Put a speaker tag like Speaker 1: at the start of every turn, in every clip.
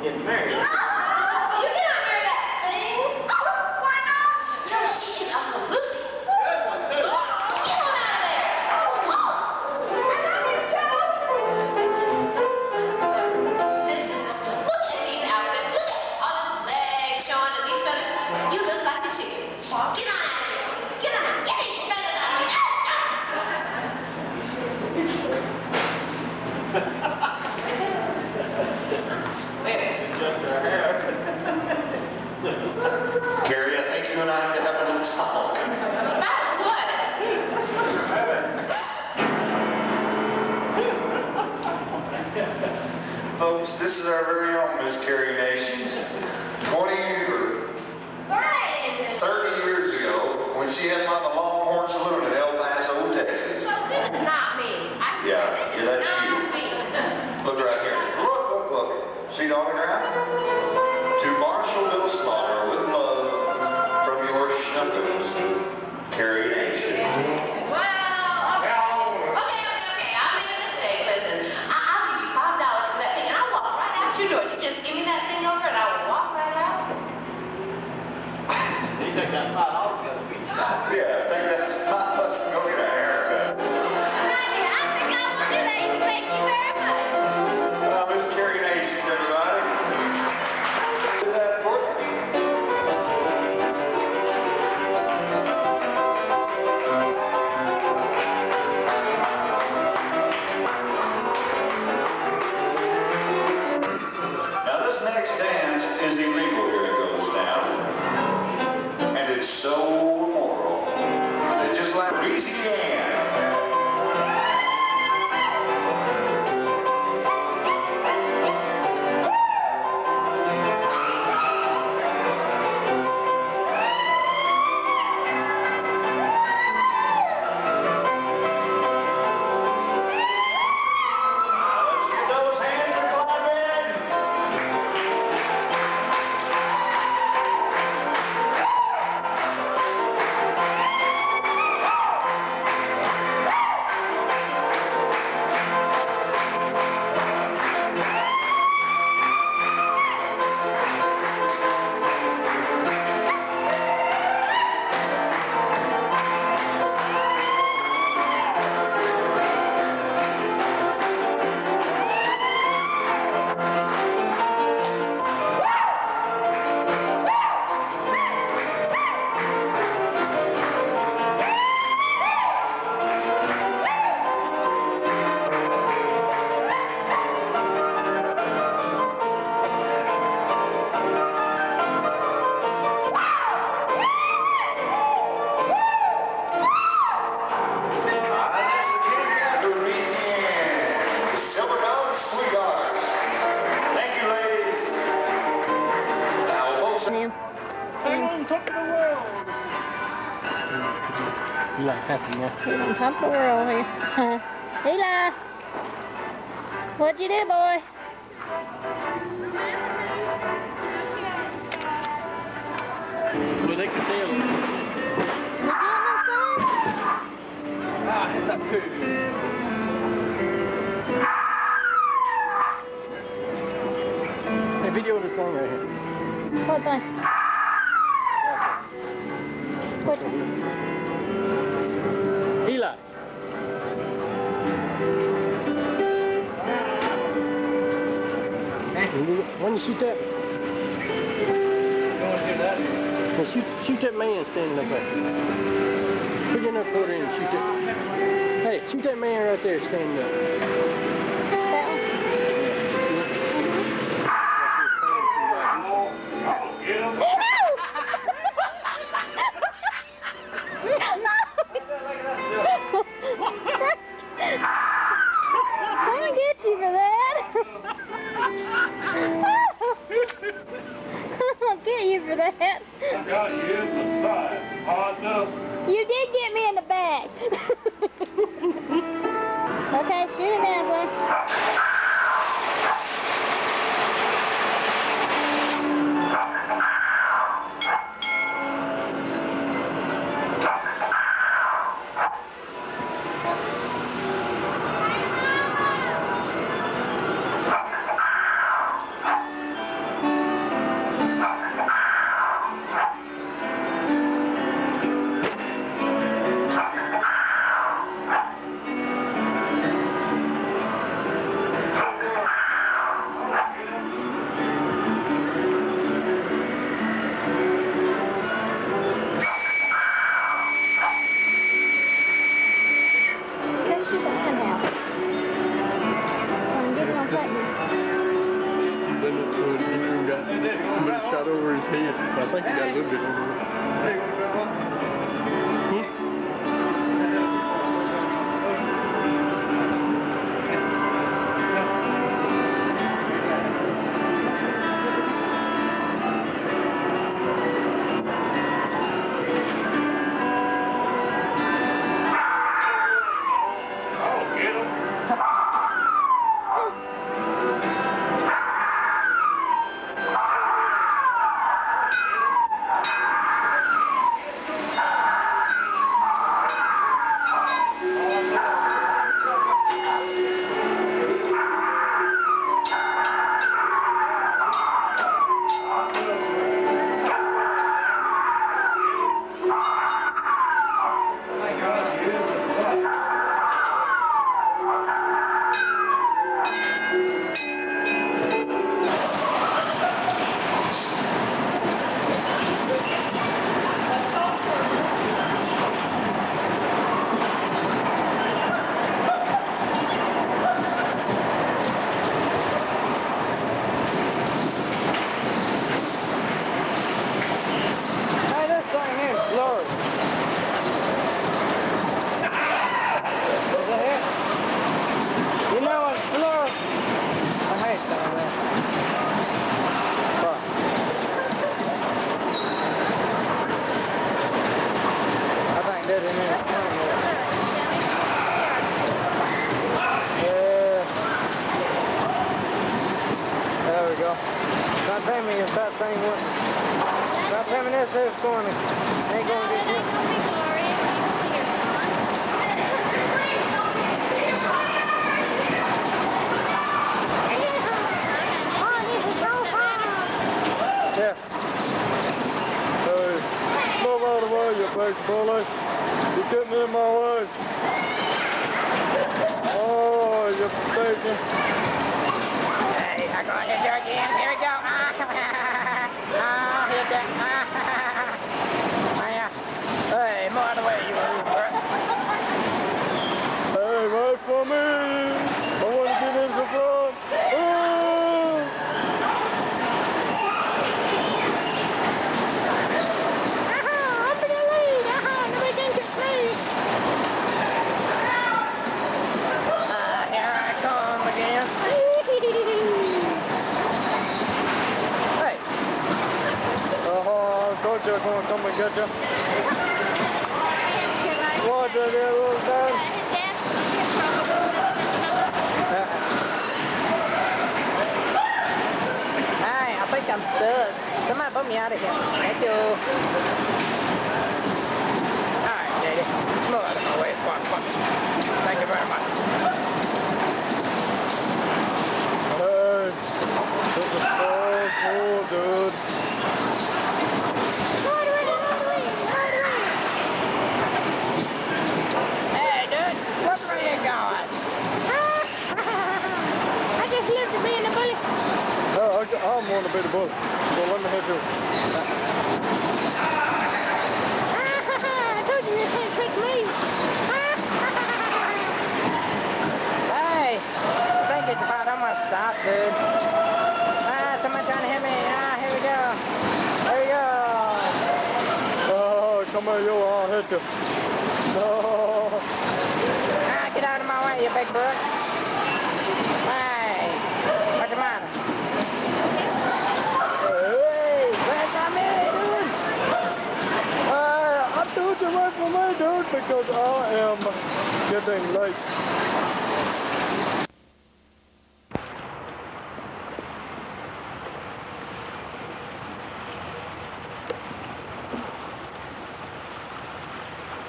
Speaker 1: getting married.
Speaker 2: You cannot marry that thing. Oh, why not? No, she is a hallucination.
Speaker 1: Good one, too.
Speaker 2: Get on out of there. Oh, I love you, Joe. This is, look at these outfits. Look at all these legs showing and these feathers. You look like a chicken. Get on out of here. Get on out. Get these feathers out of here.
Speaker 1: Just her hair.
Speaker 3: Carrie, I think you and I need to have a little talk.
Speaker 2: About what?
Speaker 3: Folks, this is our very own Miss Carrie Nations. 20 or 30 years ago, when she had my Longhorn Saloon in El Paso, Texas.
Speaker 2: So this is not me.
Speaker 3: Yeah,
Speaker 2: This is
Speaker 3: that's
Speaker 2: not
Speaker 3: you.
Speaker 2: me.
Speaker 3: Look right here. Look. See the autograph? To Marshall Bill Slaughter, with love, from your Shuckles, Carrie Nation.
Speaker 2: Well, okay. I made a mistake. Listen, I'll give you $5 for that thing, and I'll walk right out your door. You just give me that thing over, and I will walk right out.
Speaker 1: You think that $5 got to be shot?
Speaker 3: Yeah, take that $5 and go get a haircut.
Speaker 2: I think I will do that. Thank you very much.
Speaker 3: Miss Carrie Nation, everybody. Do that for you. Now this next dance is illegal here it goes down. And it's so immoral. It's just like Louisiana. Let's get those hands a clapping. That's the King of Louisiana. The Silver Dog Sweethearts. Thank you, ladies. Now, folks.
Speaker 1: Hang on top of the world. You like happy now?
Speaker 4: He's on top of the world here. Eli, what'd you do, boy?
Speaker 1: Well, they can tell.
Speaker 4: You doing something?
Speaker 1: Ah, hit that poo. Hey, video this thing right here.
Speaker 4: What thing? What?
Speaker 1: Eli. When you shoot that? You want to do that? Well, shoot that man standing up there. Put your enough quarter in and shoot that. Hey, shoot that man right there standing up.
Speaker 4: That one? I'm gonna get you for that. I'll get you for that.
Speaker 5: I got you in the side. Hard enough.
Speaker 4: You did get me in the back. Okay, shoot it now, boy.
Speaker 1: little bit over there.
Speaker 5: Hey, what's that one?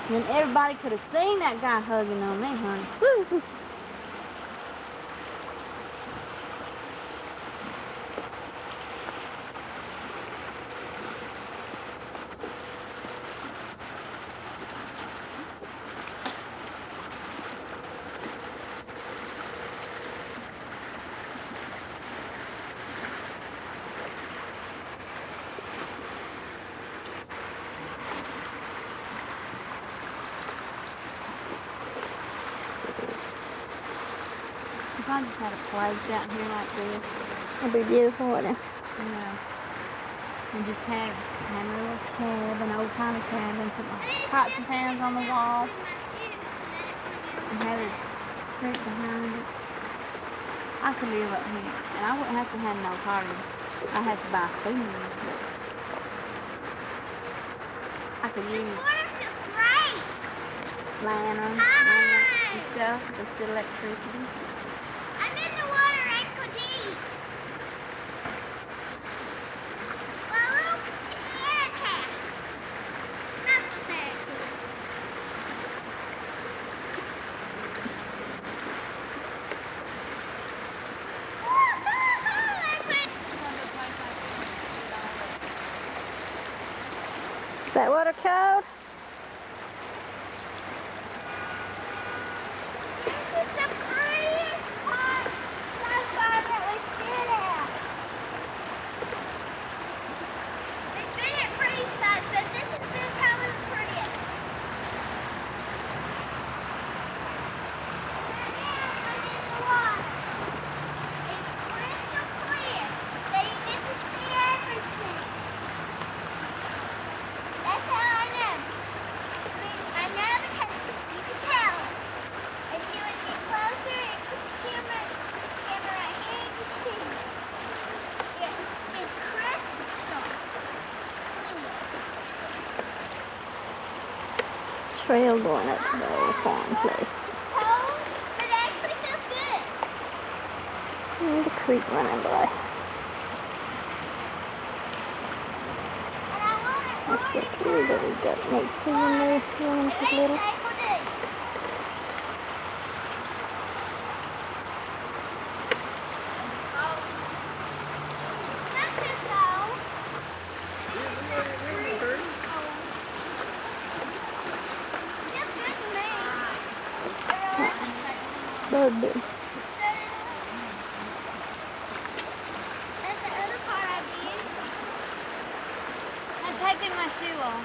Speaker 4: And everybody could have seen that guy hugging on me, honey. Woo. If I just had a place out here like this, it'd be beautiful, wouldn't it? Yeah. and just have a little cabin, old timey cabin, put my pots and pans on the wall, and have a street behind it. I could live up here, and I wouldn't have to have no party. I'd have to buy food, but I could use lanterns and stuff, just electricity.
Speaker 6: I'm in the water ankle deep. Well, it's an air attack. Not so bad.
Speaker 4: Is that water cold?
Speaker 6: This is the prettiest part so far that we've been at. We've been at pretty spots, but this has been probably the prettiest. I'm in the water. It's crystal clear, so you get to see everything. That's how I know. I know because you can tell. If you would get closer and put the camera right here, you can see. It's crystal clear.
Speaker 4: Trail going up to the old farm place.
Speaker 6: Cold, but it actually feels good.
Speaker 4: And the creek running by.
Speaker 6: And I want it
Speaker 4: That's the tree that we got next to when they when it was little. Bird did.
Speaker 6: That's the other part I did.
Speaker 4: I'm taking my shoe off.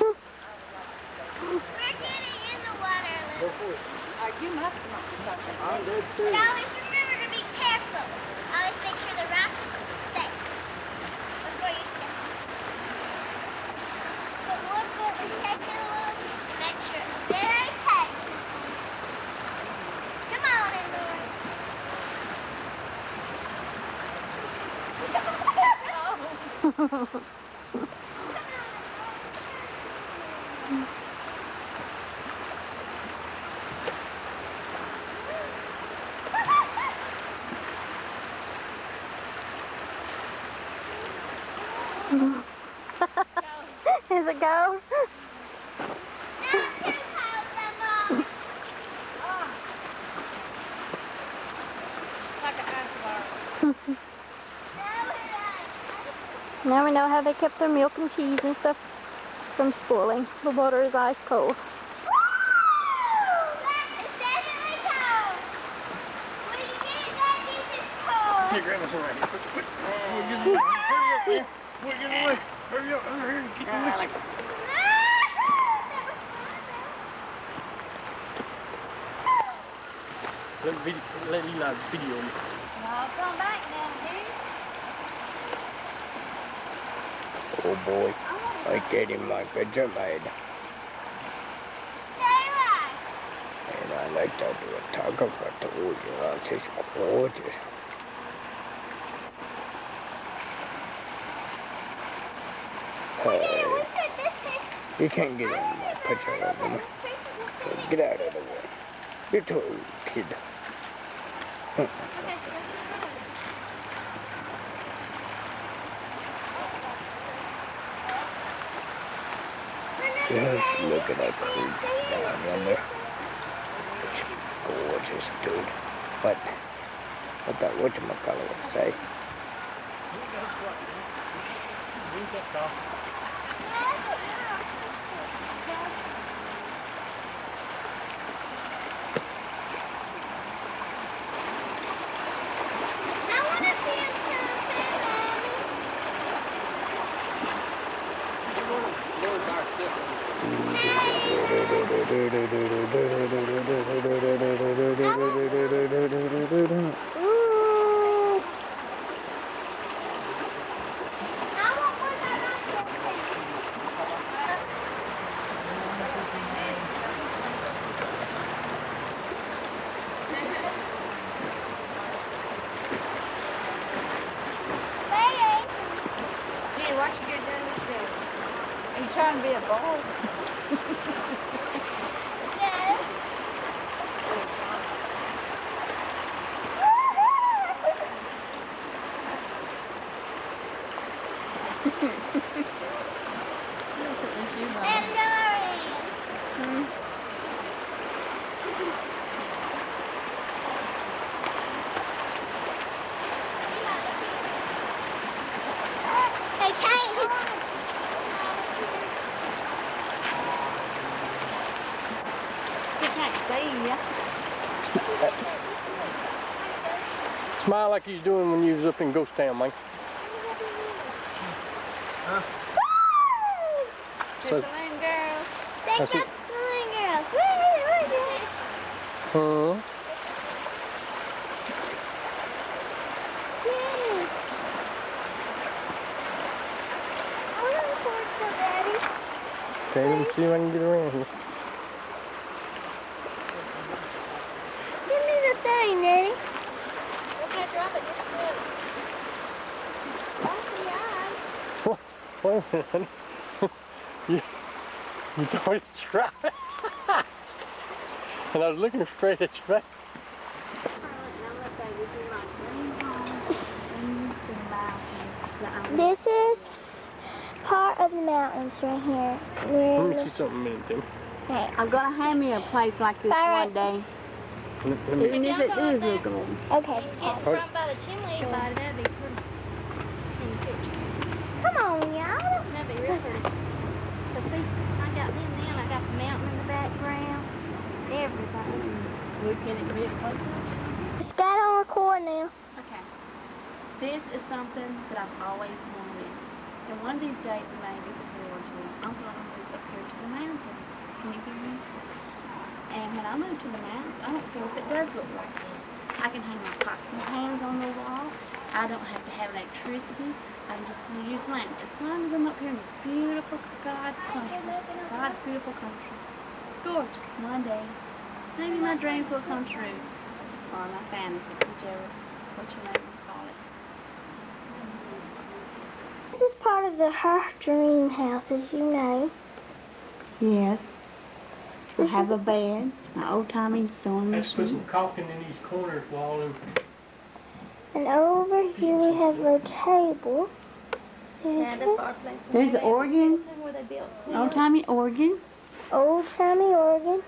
Speaker 6: We're getting in the water a little.
Speaker 1: You must not be something. I'm dead
Speaker 6: But
Speaker 1: serious.
Speaker 6: always remember to be careful. Always make sure the rocks are safe before you step. But one foot is taking a look. Make sure it's very tight. Come on in, Lord.
Speaker 4: Is it go? Now we know how they kept their milk and cheese and stuff from spoiling. The water is ice cold.
Speaker 1: Hey, grab us right here. Hurry up, man. We're getting away. Hurry up, over here. Get away. Let Eli video me.
Speaker 6: No, come back now, dude.
Speaker 5: Oh boy, I get him my picture made. And I like to do a photographer too, you know, it's just gorgeous. Hey, you can't get in my picture of him. So get out of the way. You're too old, kid. Just look at that creek down yonder. It's gorgeous, dude. But what that whatchamacallit would say.
Speaker 4: trying to be a boy.
Speaker 1: Smile like you was doing when you was up in Ghost Town, man. So,
Speaker 4: Just a little girl.
Speaker 1: that's it. Okay, let me see if I can get around here.
Speaker 6: Give me the thing, Daddy.
Speaker 1: Wait a minute, honey. you already tried. And I was looking straight at your face.
Speaker 6: This is part of the mountains right here.
Speaker 1: Let me see something a minute, Tim.
Speaker 4: Hey, I'm gonna have me a place like this one day.
Speaker 1: Let me,
Speaker 4: Even if it is a golden.
Speaker 6: Okay.
Speaker 1: Hold it.
Speaker 6: By the chimney. That'd be pretty. Come on, y'all.
Speaker 4: That'd be real pretty. So see, I got them then. I got the mountain in the background. Everything. Look, can it be a place?
Speaker 6: It's got on record now.
Speaker 4: Okay. This is something that I've always wanted. And one of these days, maybe before I'm going to move up here to the mountains. Can you hear me? And when I move to the mountains, I don't care if it does look like this. I can hang my pots and pans on the wall. I don't have to have electricity. I can just use lamps. As long as I'm up here in this beautiful God's country. God's beautiful country. Gorgeous. One day, maybe my dreams will come true. Or my fantasy, whichever, what you may call it.
Speaker 6: This is part of her dream house, as you know.
Speaker 4: Yes. I have a bed, my old-timey sewing
Speaker 1: Let's put
Speaker 4: machine.
Speaker 1: some caulking in these corners while them.
Speaker 6: And over here we have a table.
Speaker 4: There's the organ, old-timey organ.
Speaker 6: Old-timey organ.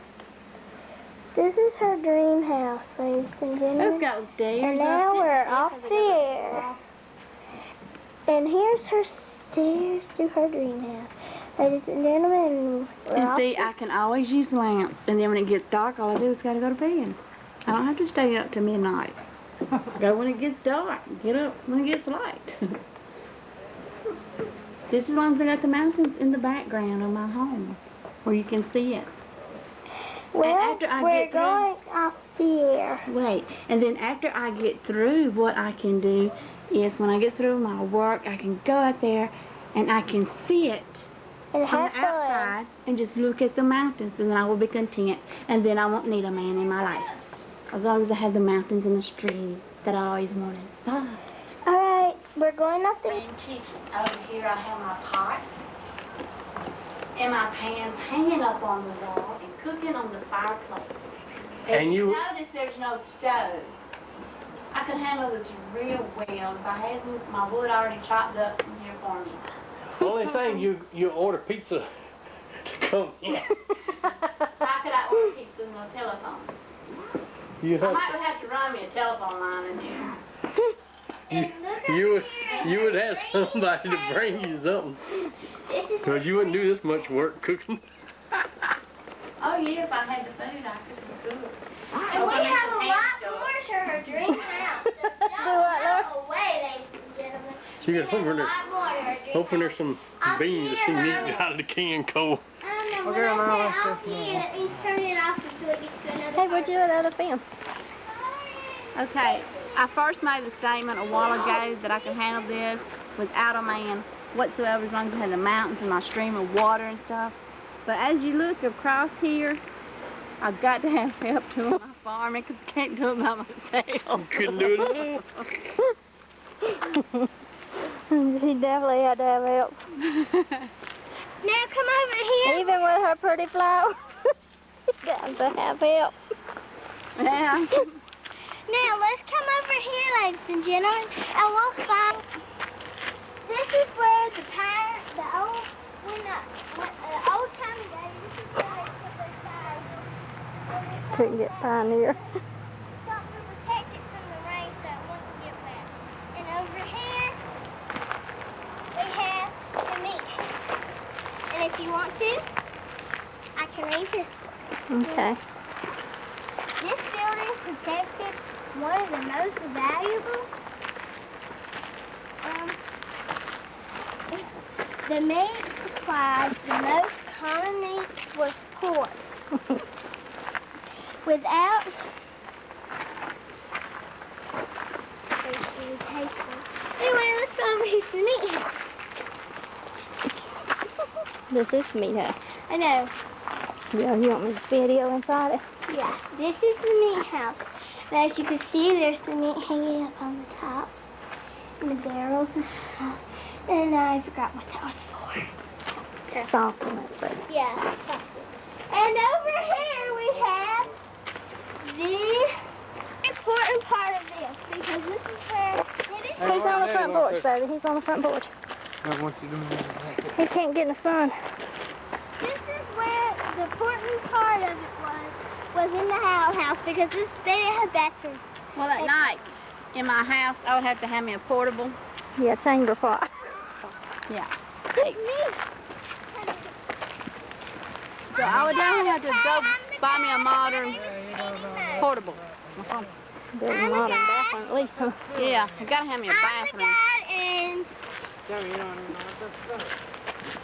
Speaker 6: This is her dream house, ladies and
Speaker 4: Let's
Speaker 6: gentlemen.
Speaker 4: go stairs.
Speaker 6: And now we're off there. And here's her stairs to her dream house. Ladies and gentlemen, we're
Speaker 4: And
Speaker 6: off
Speaker 4: see,
Speaker 6: there.
Speaker 4: I can always use lamps, and then when it gets dark, all I do is gotta go to bed. I don't have to stay up to midnight. Go when it gets dark. Get up when it gets light. This is as long as I got the mountains in the background of my home, where you can see it.
Speaker 6: Well,
Speaker 4: after I
Speaker 6: we're
Speaker 4: get through-
Speaker 6: going off there.
Speaker 4: Wait, and then after I get through, what I can do is when I get through my work, I can go out there and I can sit
Speaker 6: And
Speaker 4: on
Speaker 6: have
Speaker 4: the
Speaker 6: fun.
Speaker 4: outside and just look at the mountains, and then I will be content, and then I won't need a man in my life. As long as I have the mountains and the streams that I always wanted. Ah.
Speaker 6: Alright, we're going off there.
Speaker 4: Main kitchen. Over here I have my pots and my pans hanging up on the wall and cooking on the fireplace.
Speaker 1: And you-
Speaker 4: notice there's no stove. I could handle this real well if I had my wood already chopped up in here for me.
Speaker 1: Only thing, you order pizza to come in.
Speaker 4: How could I order pizza with no telephone?
Speaker 1: You
Speaker 4: I
Speaker 1: have
Speaker 4: might have to run me a telephone line in here.
Speaker 1: you would have somebody to bring you something. Because you wouldn't do this much work cooking.
Speaker 4: Oh yeah, if I had the food, I could cook.
Speaker 6: And we have a lot more to her dream house. So don't go away, ladies and gentlemen.
Speaker 1: She
Speaker 6: We
Speaker 1: could
Speaker 6: have a
Speaker 1: open her,
Speaker 6: lot more to her dream
Speaker 1: hoping
Speaker 6: house.
Speaker 1: there's some beans that she needs out of the can cold.
Speaker 6: I don't know what I say off here. That means turn it off until it gets to another
Speaker 4: Hey, where'd you let out of film? Okay, I first made the statement a while ago that I could handle this without a man whatsoever as long as I had the mountains and my stream of water and stuff. But as you look across here, I've got to have help doing my farming because I can't do it by myself.
Speaker 1: Couldn't do it.
Speaker 6: She definitely had to have help. Now come over here.
Speaker 4: Even with her pretty flowers, she's got to have help.
Speaker 7: Yeah.
Speaker 6: Now let's come over here, ladies and gentlemen, and we'll find. This is where the old time days. This is where they put their tires.
Speaker 4: Couldn't get Pioneer.
Speaker 6: Something to protect it from the rain so it wouldn't get wet. And over here, we have the meat. And if you want to, I can read this.
Speaker 4: Okay.
Speaker 6: This building protected one of the most valuable. The meat supplied the most common meat was pork. Without anyway, let's go over here to the meat house.
Speaker 4: This is meat house.
Speaker 6: I know.
Speaker 4: Yeah, you want me to video inside it?
Speaker 6: Yeah, this is the meat house. And as you can see, there's the meat hanging up on the top. And the barrels and stuff. And I forgot what that was for.
Speaker 4: Salting it, but
Speaker 6: Yeah, something. And over here we have the important part of this. Because this is where it is.
Speaker 4: he's on the front porch, baby. He's on the front porch. He can't get in the sun.
Speaker 6: This is where the important part of it was in the house because they didn't have bathrooms.
Speaker 7: Well, at night in my house, I would have to have me a portable.
Speaker 4: Yeah, chamber pot.
Speaker 7: Yeah.
Speaker 6: It's me.
Speaker 7: So I would definitely have to go buy me a modern portable.
Speaker 4: There's a modern bathroom at least, huh?
Speaker 7: Yeah, I gotta have me a
Speaker 6: I'm the
Speaker 7: bathroom.
Speaker 6: dad and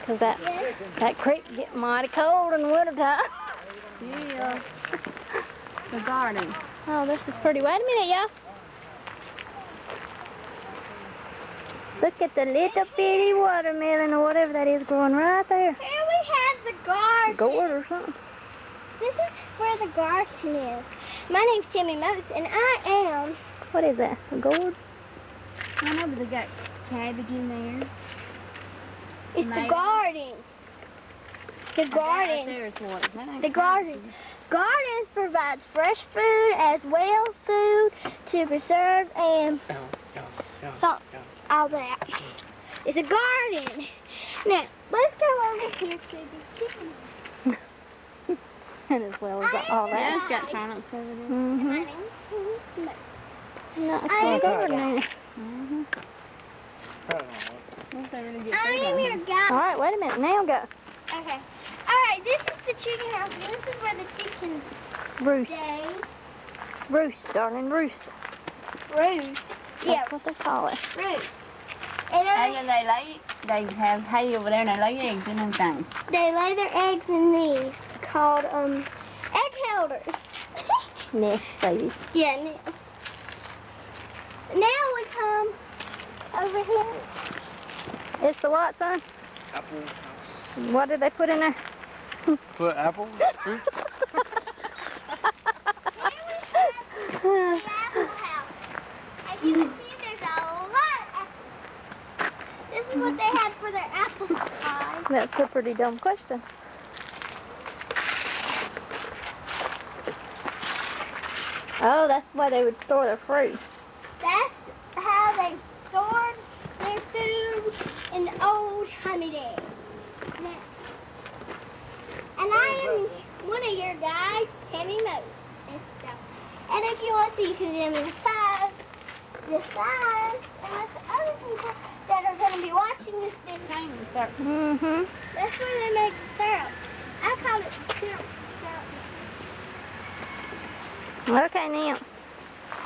Speaker 4: Because that creek get mighty cold in the wintertime.
Speaker 7: Yeah. The garden.
Speaker 4: Oh, this is pretty. Wait a minute, y'all. Look at the little bitty watermelon or whatever that is growing right there.
Speaker 6: here we have the garden.
Speaker 4: Gourd or something.
Speaker 6: This is where the garden is. My name's Timmy Moats and I am.
Speaker 4: What is that? A gourd?
Speaker 7: I know, but they got cabbage in there.
Speaker 6: It's the
Speaker 7: Maybe.
Speaker 6: garden. The
Speaker 7: Right
Speaker 6: garden.
Speaker 7: there is what. That ain't
Speaker 6: The garden. Gardens provides fresh food as well food to preserve and all that. It's a garden. Now, let's go over here to the chicken.
Speaker 4: And as well as all
Speaker 7: Yeah,
Speaker 4: that.
Speaker 7: it's got turnips over there.
Speaker 6: My
Speaker 4: Mm-hmm.
Speaker 6: name's Timmy Moats.
Speaker 4: No, it's
Speaker 6: I
Speaker 4: not a
Speaker 6: am
Speaker 4: garden.
Speaker 6: your
Speaker 4: ain't it?
Speaker 7: Mm-hmm. Once they really get
Speaker 6: I
Speaker 7: big
Speaker 6: am
Speaker 7: on
Speaker 6: your
Speaker 7: here.
Speaker 6: guy.
Speaker 4: All right, wait a minute. Now go.
Speaker 6: Okay. All right, this is the chicken house. And this is where the chickens
Speaker 4: Roost.
Speaker 6: stay.
Speaker 4: Roost, darling, roost.
Speaker 6: Roost. Yeah,
Speaker 4: That's what they call it.
Speaker 6: roost. And
Speaker 7: Hey, and they have hay over there and they lay eggs and everything.
Speaker 6: they lay their eggs in these called egg holders.
Speaker 4: Nest, baby.
Speaker 6: Yeah. Now we come over here.
Speaker 4: It's the what, son?
Speaker 1: Apple.
Speaker 4: What did they put in there?
Speaker 1: Put apples? Fruit?
Speaker 6: The apple house. As you can see, there's a lot of apples. This is what they had for their apple pie.
Speaker 4: That's a pretty dumb question. Oh, that's why they would store their fruit.
Speaker 6: That's how they stored their food in the old timey days. Now, and I am one of your guys, Tammy Moats and stuff. And if you want to, you can do them inside, this side, and let the other people that are going to be watching this video.
Speaker 4: Mm-hmm.
Speaker 6: That's where they make syrup. I call it syrup.
Speaker 4: Okay, now.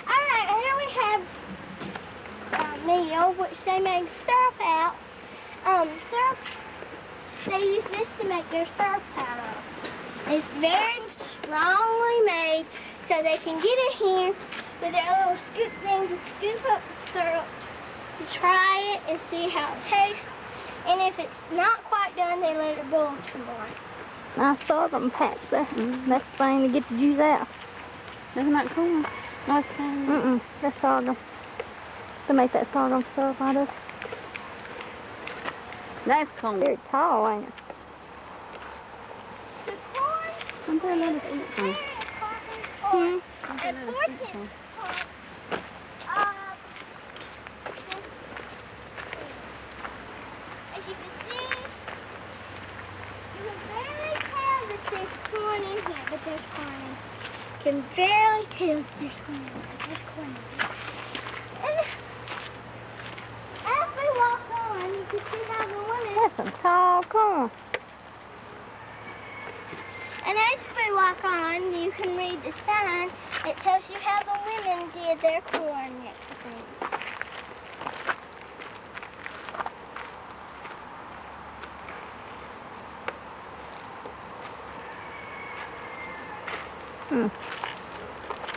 Speaker 6: Alright, here we have meal, which they make syrup out. Syrup, they use this to make their syrup out of. It's very strongly made, so they can get it here with their little scoop thing to scoop up the syrup, to try it and see how it tastes. And if it's not quite done, they let it boil some more.
Speaker 4: I saw them patch there. That's the thing to get the juice out.
Speaker 7: Isn't that cool? Nice thing.
Speaker 4: Mm-mm. That's sorghum. To make that sorghum syrup out of.
Speaker 7: That's cool.
Speaker 4: Very tall, ain't it?
Speaker 7: I'm gonna let us eat some.
Speaker 6: As you can see, you can barely tell that there's corn in here, but there's corn in here. You can barely tell that there's corn in here, but there's corn in here. And as we walk on, you can see how the women...
Speaker 4: That's some tall corn.
Speaker 6: And as we walk on, you can read the sign. It tells you how the women did their corn mixing.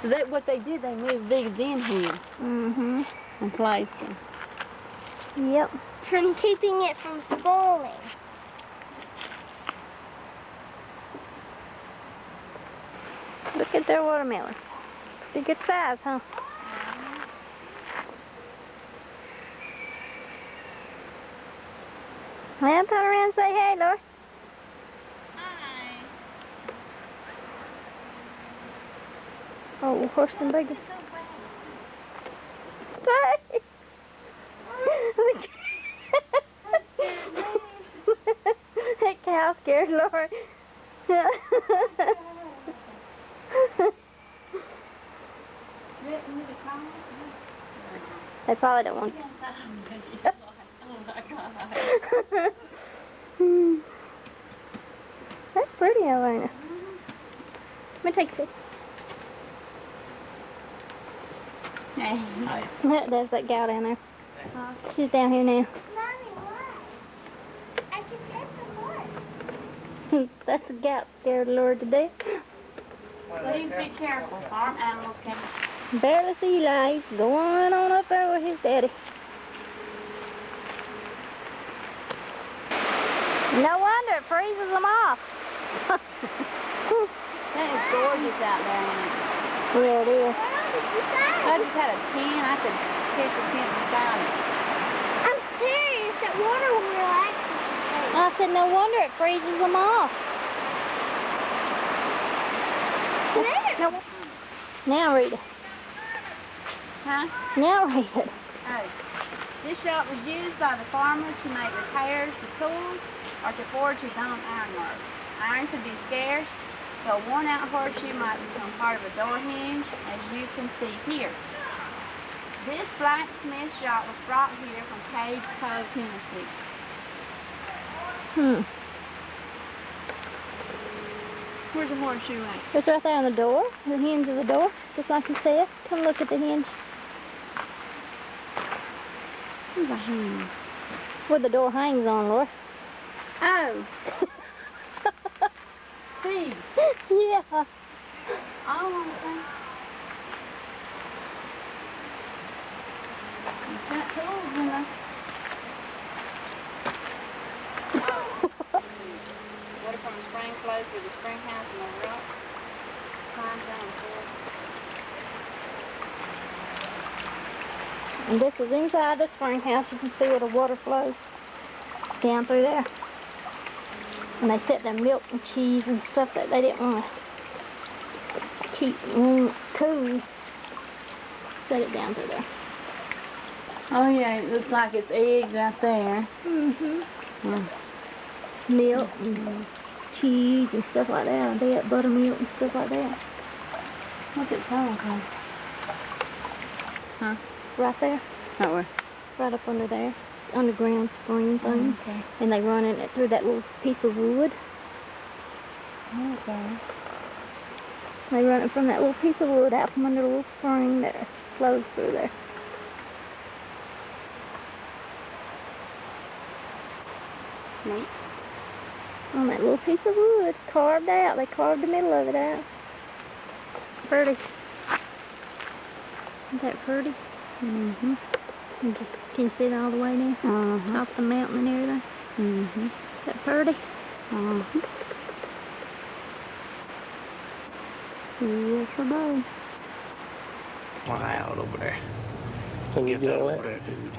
Speaker 7: So that what they did, they moved these in here
Speaker 4: Mm-hmm.
Speaker 7: and placed them.
Speaker 4: Yep.
Speaker 6: From keeping it from spoiling.
Speaker 4: Look at their watermelon. Pretty good size, huh? Well, turn around and say hey, Lori.
Speaker 6: Hi.
Speaker 4: Oh, horse and buggy. Say. That cow scared Lori. They probably don't want to. That's pretty, Elena. Let me take this. There's that gal down there. She's down here now.
Speaker 6: Mommy, what? I can pet the horse.
Speaker 4: That's a gal scared Lord to death.
Speaker 7: Please be careful. Farm animals can...
Speaker 4: Barely see lights going on up there with his daddy. No wonder it freezes them off.
Speaker 7: That is gorgeous out there, ain't it?
Speaker 4: Yeah, it is.
Speaker 7: I just had a tent. I could catch a tent beside it.
Speaker 6: I'm serious. That water will relax you.
Speaker 4: I said, no wonder it freezes them off. No. Now read it.
Speaker 7: Huh?
Speaker 4: Now read it.
Speaker 7: Oh. This shop was used by the farmer to make repairs to tools or to forge his own ironwork. Iron could be scarce, so a worn-out horseshoe might become part of a door hinge, as you can see here. This blacksmith shop was brought here from Cave Cove, Tennessee. Where's the horseshoe at?
Speaker 4: It's right there on the door, the hinge of the door, just like you said. Come look at the hinge.
Speaker 7: Where's the hinge?
Speaker 4: Where the door hangs on, Laura.
Speaker 7: Oh! See?
Speaker 4: Yeah.
Speaker 7: Oh, okay. You got tools in there. Water from the spring flows through the spring house and over up. Climbs down the floor.
Speaker 4: And this is inside the spring house. You can see where the water flows down through there. And they set their milk and cheese and stuff that they didn't want to keep cool. Set it down through there.
Speaker 7: Oh yeah, it looks like it's eggs out there.
Speaker 4: Mm-hmm. Milk and cheese and stuff like that. They got buttermilk and stuff like that.
Speaker 7: What's it called? Huh?
Speaker 4: Right there.
Speaker 7: Oh, where?
Speaker 4: Right up under there. Underground spring thing.
Speaker 7: Okay.
Speaker 4: And they run it through that little piece of wood.
Speaker 7: Okay.
Speaker 4: They run it from that little piece of wood out from under the little spring that flows through there.
Speaker 7: Neat.
Speaker 4: On that little piece of wood, carved out. They carved the middle of it out. Pretty. Isn't that pretty?
Speaker 7: Mm-hmm.
Speaker 4: You just can see it all the way down. Off the mountain and everything.
Speaker 7: Mm-hmm.
Speaker 4: Is that pretty?
Speaker 7: Mm-hmm.
Speaker 4: Yes, I do.
Speaker 5: Fly out over there.
Speaker 1: Can you
Speaker 5: Get
Speaker 1: do
Speaker 5: that
Speaker 1: all
Speaker 5: over
Speaker 1: that?
Speaker 5: there, dude.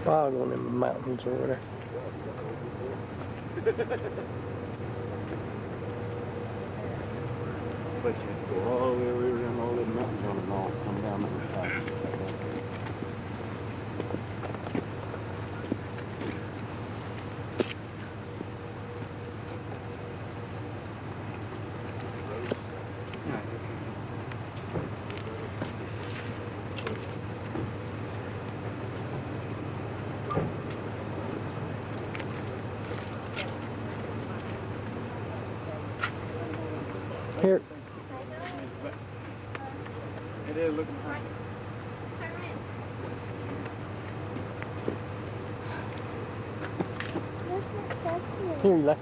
Speaker 1: fog on them mountains over there. But you go all the way around all them mountains on the north, come down the side. Here. It is looking fine. Here, Eli.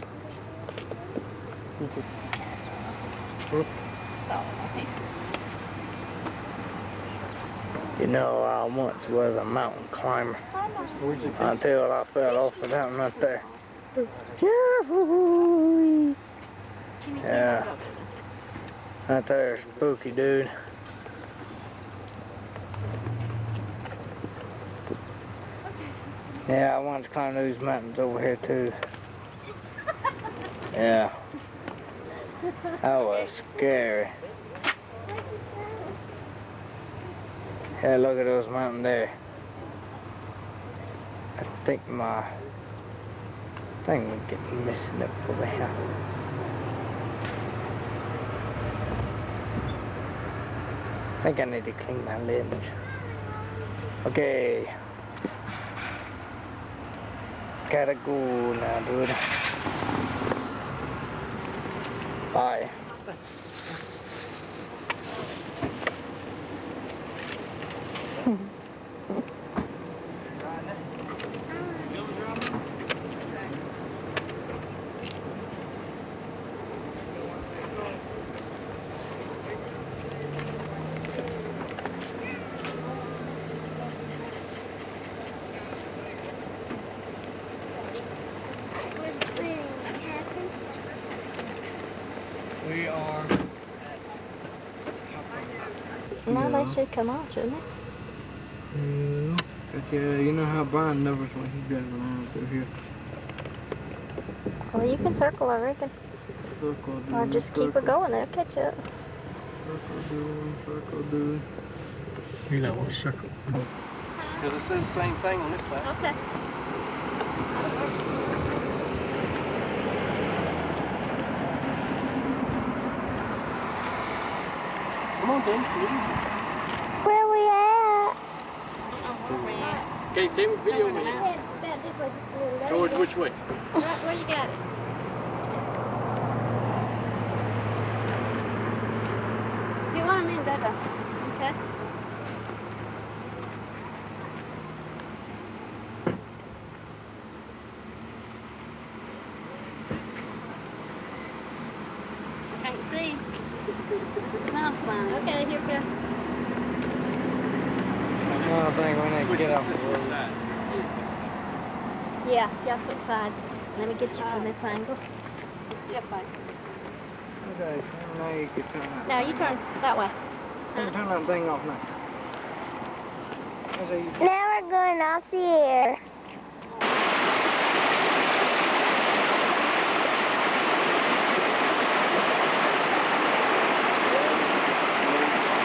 Speaker 5: You know, I once was a mountain climber until I fell off of that one right there. Yeah. Right there, spooky, dude. Yeah, I wanted to climb those mountains over here too. Yeah. That was scary. Yeah, look at those mountains there. I think we're getting missing up over here. I think I need to clean my lens. Okay. Gotta go now, dude. Bye. We are.
Speaker 4: Now they should come out, shouldn't they?
Speaker 5: Yeah, but yeah, you know how Brian numbers when he drives around through here.
Speaker 4: Well, you can circle, I reckon.
Speaker 5: Circle, dude.
Speaker 4: Or just keep her going, they'll catch up.
Speaker 5: Circle, dude.
Speaker 1: You know what circle. Because it says the same thing on this side.
Speaker 4: Okay.
Speaker 1: Come on, Dan.
Speaker 6: Where we at?
Speaker 1: Okay, take a video of me. George, which way?
Speaker 4: Where you got it? You want them in, Dada? Okay. Can't see. Mouth line. Okay, here we go.
Speaker 5: I think we need to get off the road.
Speaker 4: Yeah, y'all switch sides. Let me get you from this angle. Yep, fine.
Speaker 5: Okay, now you can turn that.
Speaker 4: No, you turn that way.
Speaker 5: Turn that thing off now.
Speaker 6: Now we're going off the air.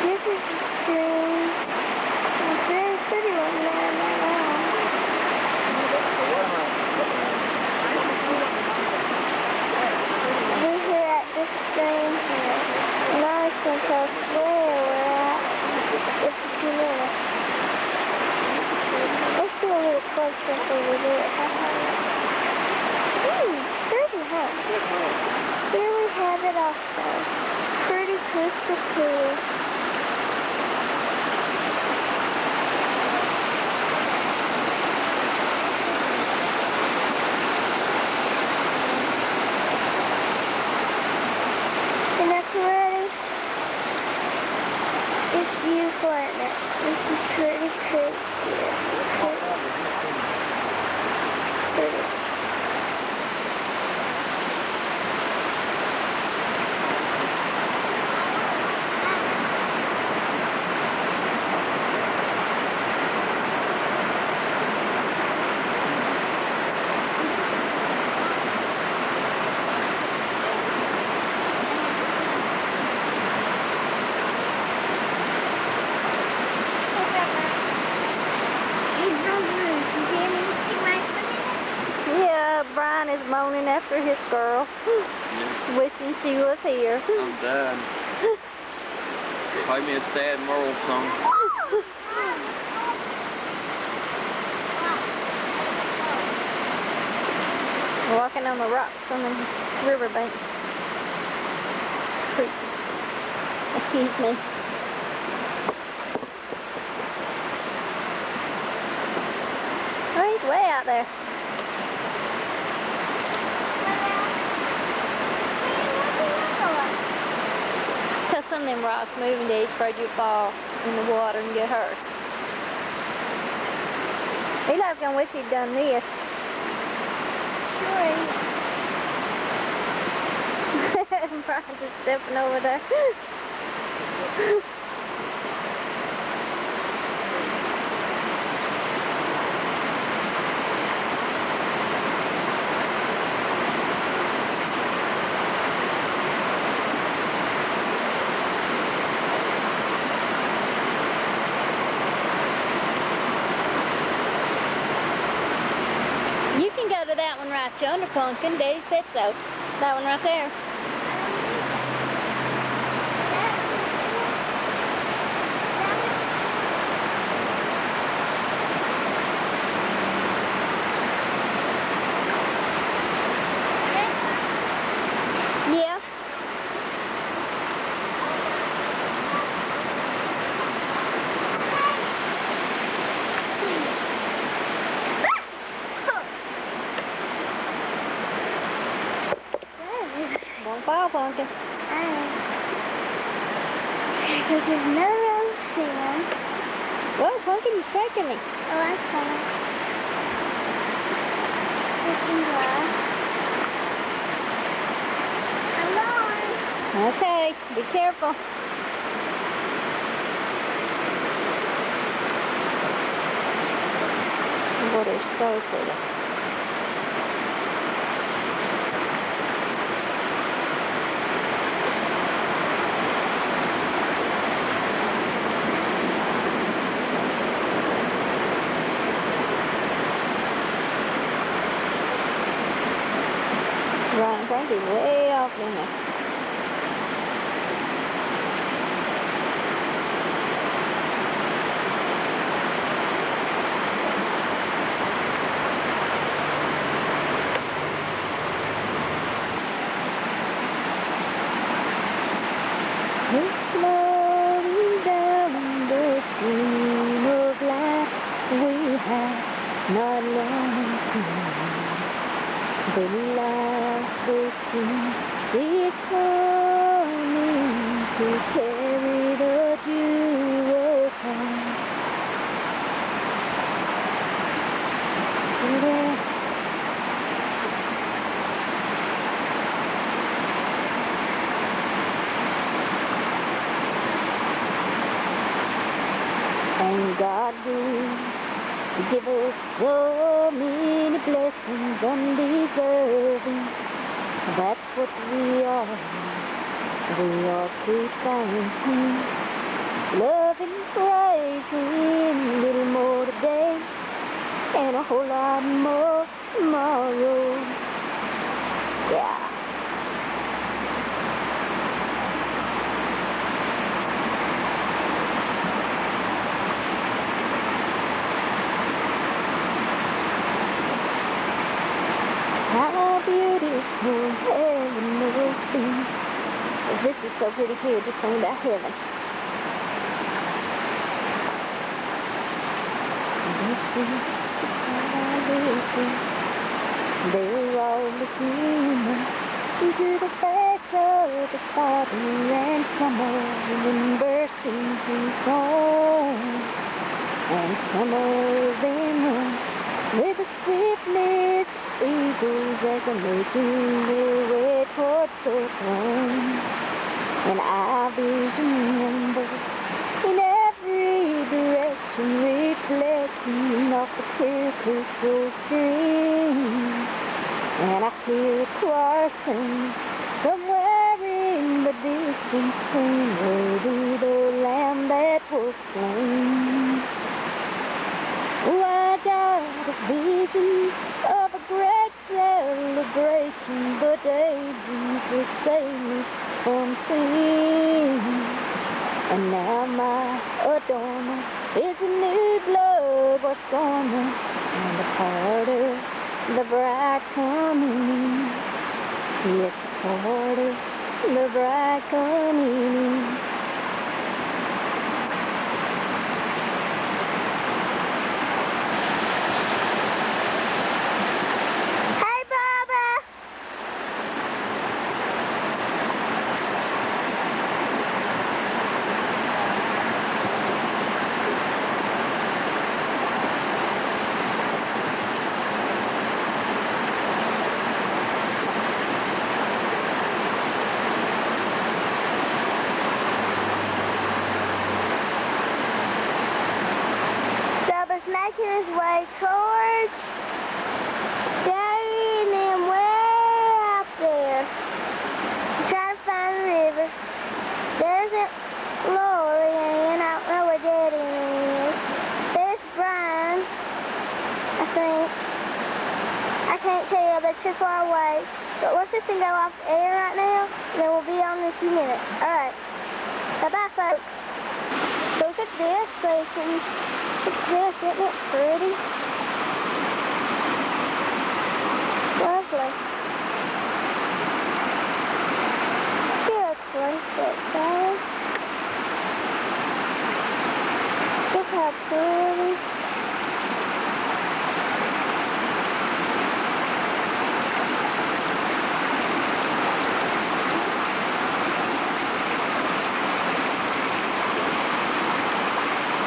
Speaker 6: This is the stream. It's very pretty one there. We're here at this stream here. And I can tell where we're at. Just a few minutes. Let's do a little closer over there. Pretty, huh? Here we have it also. Pretty crystal clear. Ready? It's beautiful, isn't it? This is pretty crazy. Pretty.
Speaker 4: moaning after his girl,
Speaker 8: Yeah.
Speaker 4: wishing she was here.
Speaker 8: I'm sad. Play me a sad moral song.
Speaker 4: Walking on the rocks on the riverbank. Creek. Excuse me. Oh, he's way out there. Because some of them rocks moving, he's afraid you'll fall in the water and get hurt. Eli's gonna wish he'd done this. Sure. Brian's just stepping over there. You can go to that one right yonder, Pumpkin. Daddy said so. That one right there. Yeah. Don't fall, Pumpkin.
Speaker 6: Because there's no ocean.
Speaker 4: Whoa, Pumpkin, you're shaking me.
Speaker 6: Oh, that's fine. Looking glass. I'm going.
Speaker 4: Okay, be careful. The water's so pretty. Ryan Frankie's way off in there. It's floating down the stream of life we have not long ago. The life will soon be coming to carry the jewel home. And God will give us so many blessings undeserving. That's what we are. We ought to thank Him. Love and praise Him a little more today and a whole lot more tomorrow. Yeah. How beautiful heaven will be. This is so pretty too, just think about heaven. This is how I live. They're all looking into the face of the Father, and some of them burst into song, and some of them run with a swiftness eagles as they're making their way towards the throne. And I vision rainbows in every direction, reflecting off the clear crystal stream. And I hear a choir sing somewhere in the distance, sing, worthy the Lamb that was slain. Oh, I got a vision of a great celebration to save me from sin. And now my adornment is a new glove of garment and a part of the bride coming. Yes, a part of the bride coming. Hey, Baba! Baba's making his way towards Daddy and then way up there. I'm trying to find the river. There's a Lori and I don't know where Daddy is. There's Brian, I think. I can't tell, they're too far away. But let's just go off the air right now, and then we'll be on in a few minutes. Alright. Bye-bye, folks. Look at this station. Look at this, isn't it pretty? Lovely. Good place outside. Look how pretty.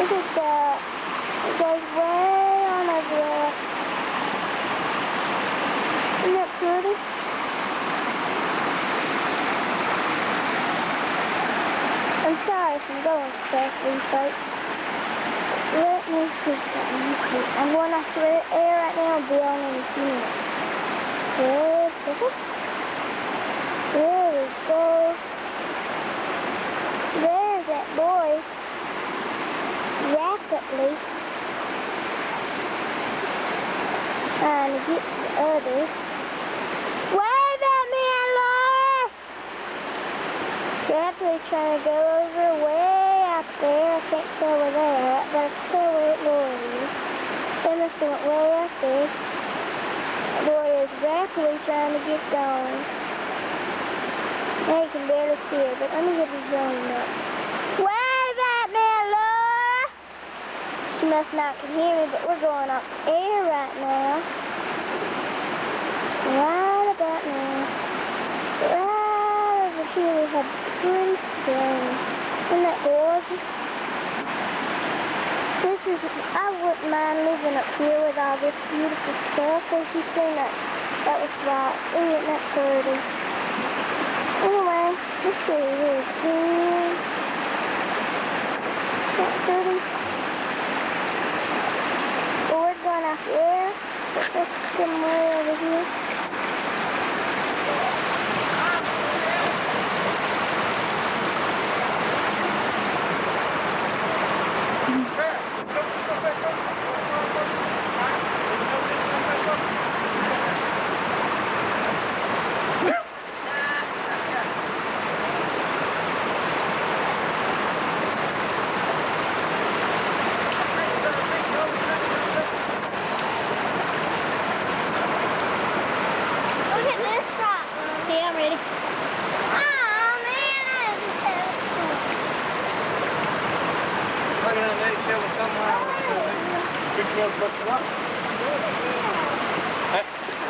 Speaker 4: Look at that. It goes way on over there. Isn't that pretty? I'm sorry if I'm going fast these folks. Let me see something. I'm going off the air right now and be on in a few minutes. There we go. There's that boy. Rapidly trying to get to the others. Wave at me, Laura! Rapidly trying to go over way out there. I can't tell where they're at, but I can tell where Laura is. They must have went way out there. Laura is rapidly trying to get going. Now you can barely see her, but let me get this going up. Wave at me, Laura! She must not can hear me, but we're going up air right now. Right about now. Right over here we have pretty spring. Isn't that gorgeous? I wouldn't mind living up here with all this beautiful stuff. As you see, that was right. Isn't that pretty? Anyway, let's see here again. Isn't that pretty? We're going out there, but let's come way over here.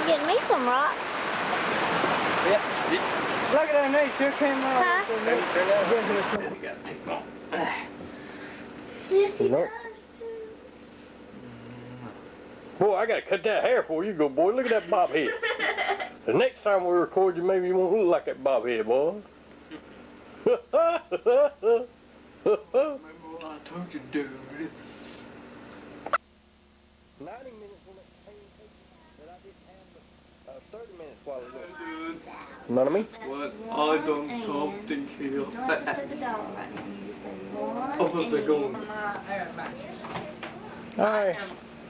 Speaker 4: Getting me some rocks.
Speaker 1: Yeah. Look at that knee, sure came out.
Speaker 4: Huh?
Speaker 1: Boy, I gotta cut that hair before you go, boy. Look at that bob head. The next time we record you, maybe you won't look like that bob head, boy.
Speaker 8: Remember what I told you to do, right?
Speaker 1: 90 minutes on that same page that I didn't have 30 minutes while ago.
Speaker 8: Dude,
Speaker 1: You know what I mean?
Speaker 8: what? I done something here. Oh, they're going.
Speaker 1: All right.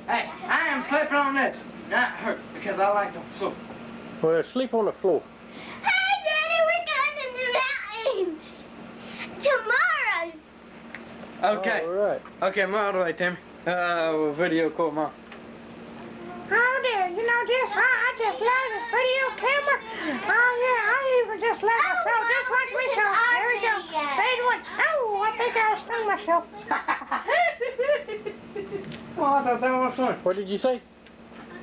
Speaker 9: Hey, I am sleeping on this. Not hurt, because I like to float.
Speaker 1: Well, sleep on the floor.
Speaker 6: Hey, Daddy,
Speaker 9: Okay.
Speaker 1: All right.
Speaker 9: Okay, I'm all the way, Timmy. We'll video call Mom.
Speaker 10: Oh dear, you know, I just love this video camera. Oh yeah, I even just let myself just watch myself. There we go. Fade away. Oh, I think I stung myself.
Speaker 9: Oh, I thought that was fun.
Speaker 1: What did you say?
Speaker 6: I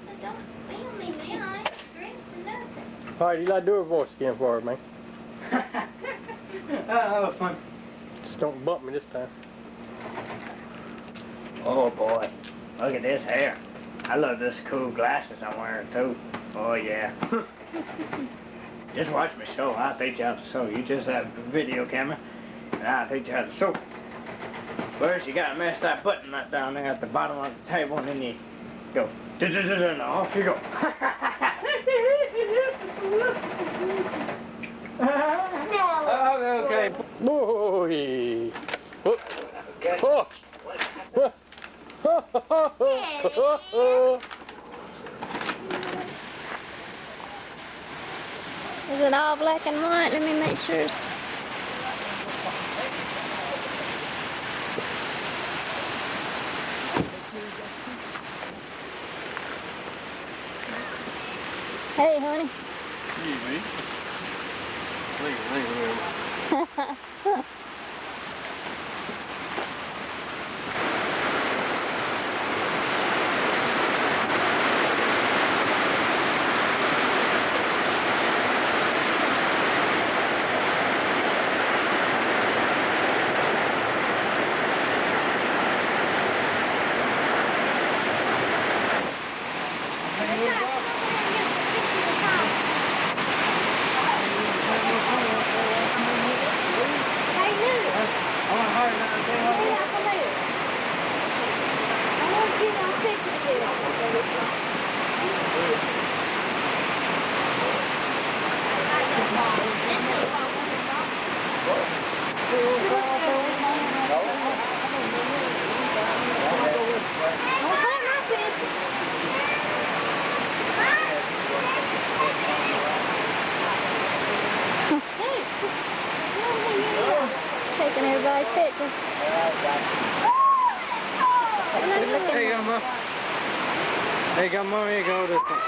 Speaker 6: said, don't film me, man. I ain't drinks for nothing.
Speaker 1: All right, you gotta do her voice again for her, man.
Speaker 9: That was fun.
Speaker 1: Just don't bump me this time.
Speaker 5: Oh boy, look at this hair. I love this cool glasses I'm wearing too. Oh yeah. Just watch me sew. I'll teach you how to sew. You just have a video camera and I'll teach you how to sew. First you gotta mess that button right down there at the bottom of the table and then you go. And off you go.
Speaker 6: No.
Speaker 9: Okay.
Speaker 1: Boy. Oh.
Speaker 4: Is it all black and white? Let me make sure. Hey, honey.
Speaker 8: Excuse me. Leave.
Speaker 4: Taking everybody's picture.
Speaker 9: There you go, Mom. There you go, Mom. Here you go. This one.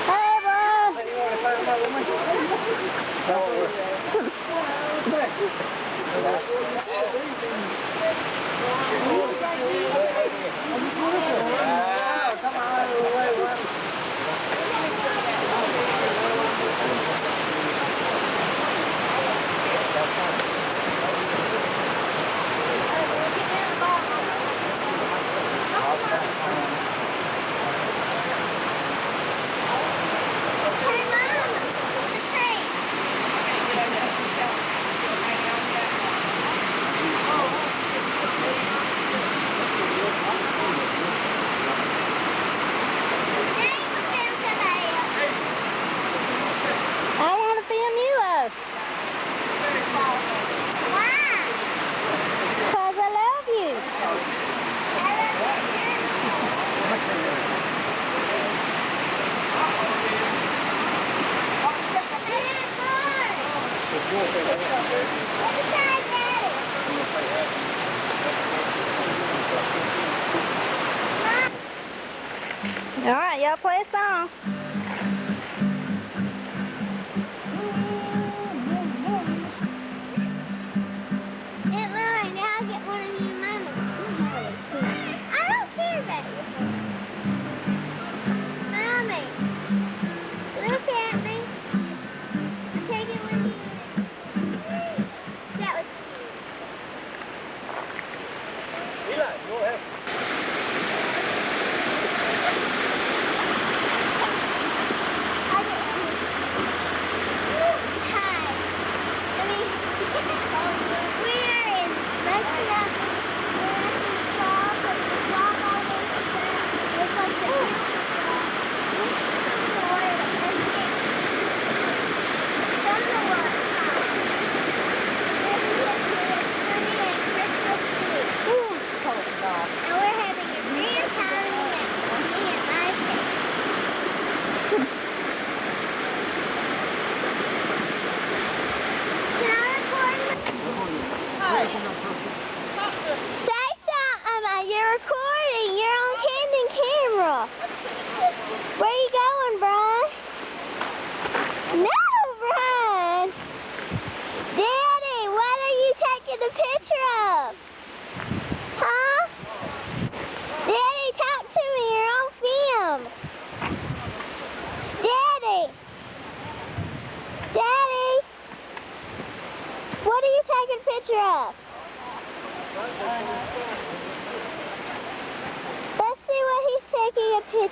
Speaker 4: Hey, bro. I want to film you up. Because I love you. All right, y'all play a song.
Speaker 6: Aunt Lauren, I'll get one of you mamas. I don't care about you. Mommy, look at me. I'm taking one of you. That was
Speaker 1: Eli, go ahead.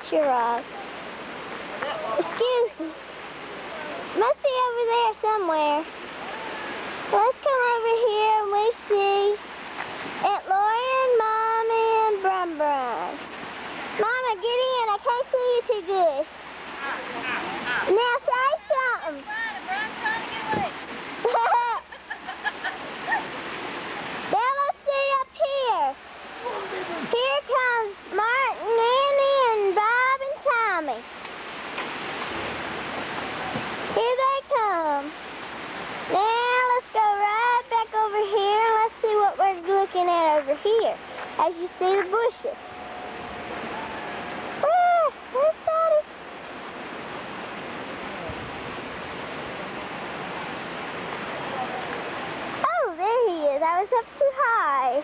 Speaker 6: picture of. Excuse me. Must be over there somewhere. Let's come over here and we see Aunt Lori and Mommy and Brum Brum. Mama, get in. I can't see you too good. Now say something. Now let's see up here. Here comes Martin, Annie, and Bob and Tommy. Here they come. Now let's go right back over here and let's see what we're looking at over here. As you see the bushes. Where's Daddy? Oh, there he is. I was up too high.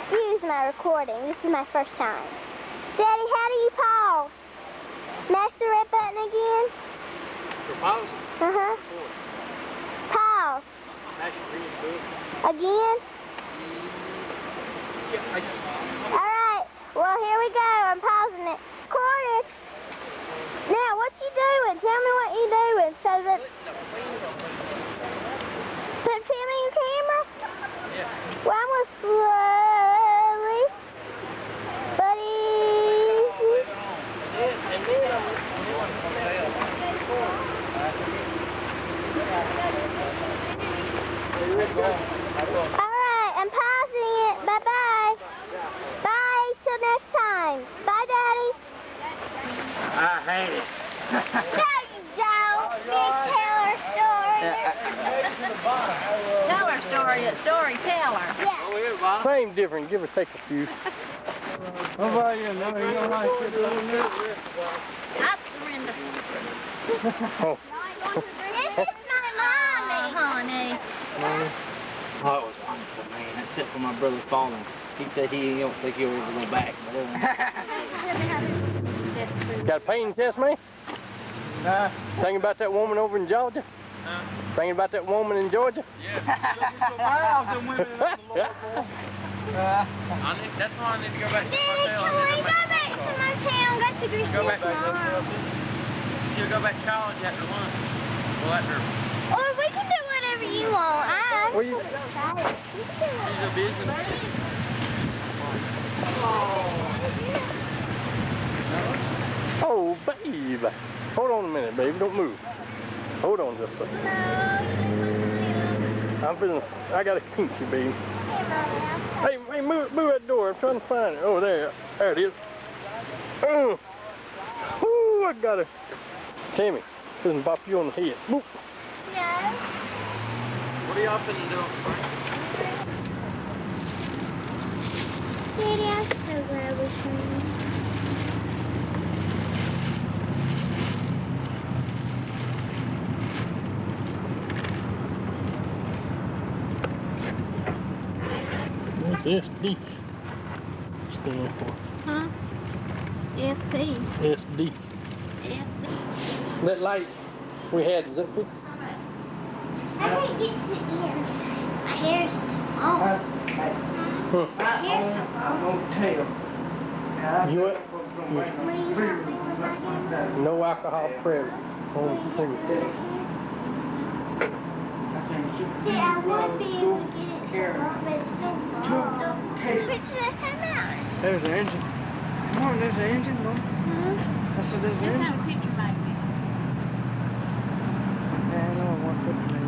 Speaker 6: Excuse my recording. This is my first time. Daddy, how do you pause? Mash the red button again?
Speaker 1: For pause?
Speaker 6: Uh-huh. Pause.
Speaker 1: Mash the red button.
Speaker 6: Again?
Speaker 1: Yeah,
Speaker 6: All right. Well, here we go. I'm pausing it. Recorded. Now, what you doing? Tell me what you doing so that... Put film in your camera?
Speaker 1: Yeah.
Speaker 6: Well, I'm going to slowly, but easy. All right, I'm pausing it. Bye-bye. Bye, till next time. Bye, Daddy.
Speaker 5: I hate it.
Speaker 6: No, you don't. Big Taylor story.
Speaker 7: Tell her story, a storyteller.
Speaker 6: Yeah.
Speaker 1: Same different. Give or take a few.
Speaker 9: What about you? No, you don't like it, don't you?
Speaker 7: I surrender.
Speaker 1: Oh.
Speaker 6: This is my mommy.
Speaker 7: Honey.
Speaker 11: Oh, it was wonderful, man. Except for my brother falling. He said he don't think he'll ever go back.
Speaker 1: Got a pain test, man?
Speaker 9: Nah.
Speaker 1: Thinking about that woman over in Georgia? Thinking about that woman in Georgia?
Speaker 9: That's why I need to go back to
Speaker 6: Daddy, can we go back to my town? Got to grease
Speaker 9: Go back.
Speaker 6: tomorrow.
Speaker 9: You'll go back to college after lunch. Well, after
Speaker 6: Or we can do whatever you want.
Speaker 1: Well, you-
Speaker 9: he's a business.
Speaker 1: Oh, babe. Hold on a minute, baby. Don't move. Hold on just a second. I'm feeling, I got a kinky, baby. Hey, move that door. I'm trying to find it. Oh, there it is. Ooh, I got it. Tammy, doesn't bop you on the head. Boop.
Speaker 6: No.
Speaker 9: What are y'all finna do?
Speaker 6: Daddy, I'm so glad we came.
Speaker 1: What's SD stand for?
Speaker 7: Huh? SP.
Speaker 1: SD. That light we had, is that good?
Speaker 6: I can't get to the ears. My hair's too long. My hair's too long.
Speaker 1: You what?
Speaker 6: What are you helping with my hair?
Speaker 1: No alcohol present. Only single.
Speaker 6: See, I would be able to get it to work, but it's so long. Which does that come out?
Speaker 9: There's the engine. Come on, there's the engine, Mom. I said there's the
Speaker 7: Let's
Speaker 9: engine.
Speaker 7: have a picture back there.
Speaker 9: Yeah, I know I want to put the name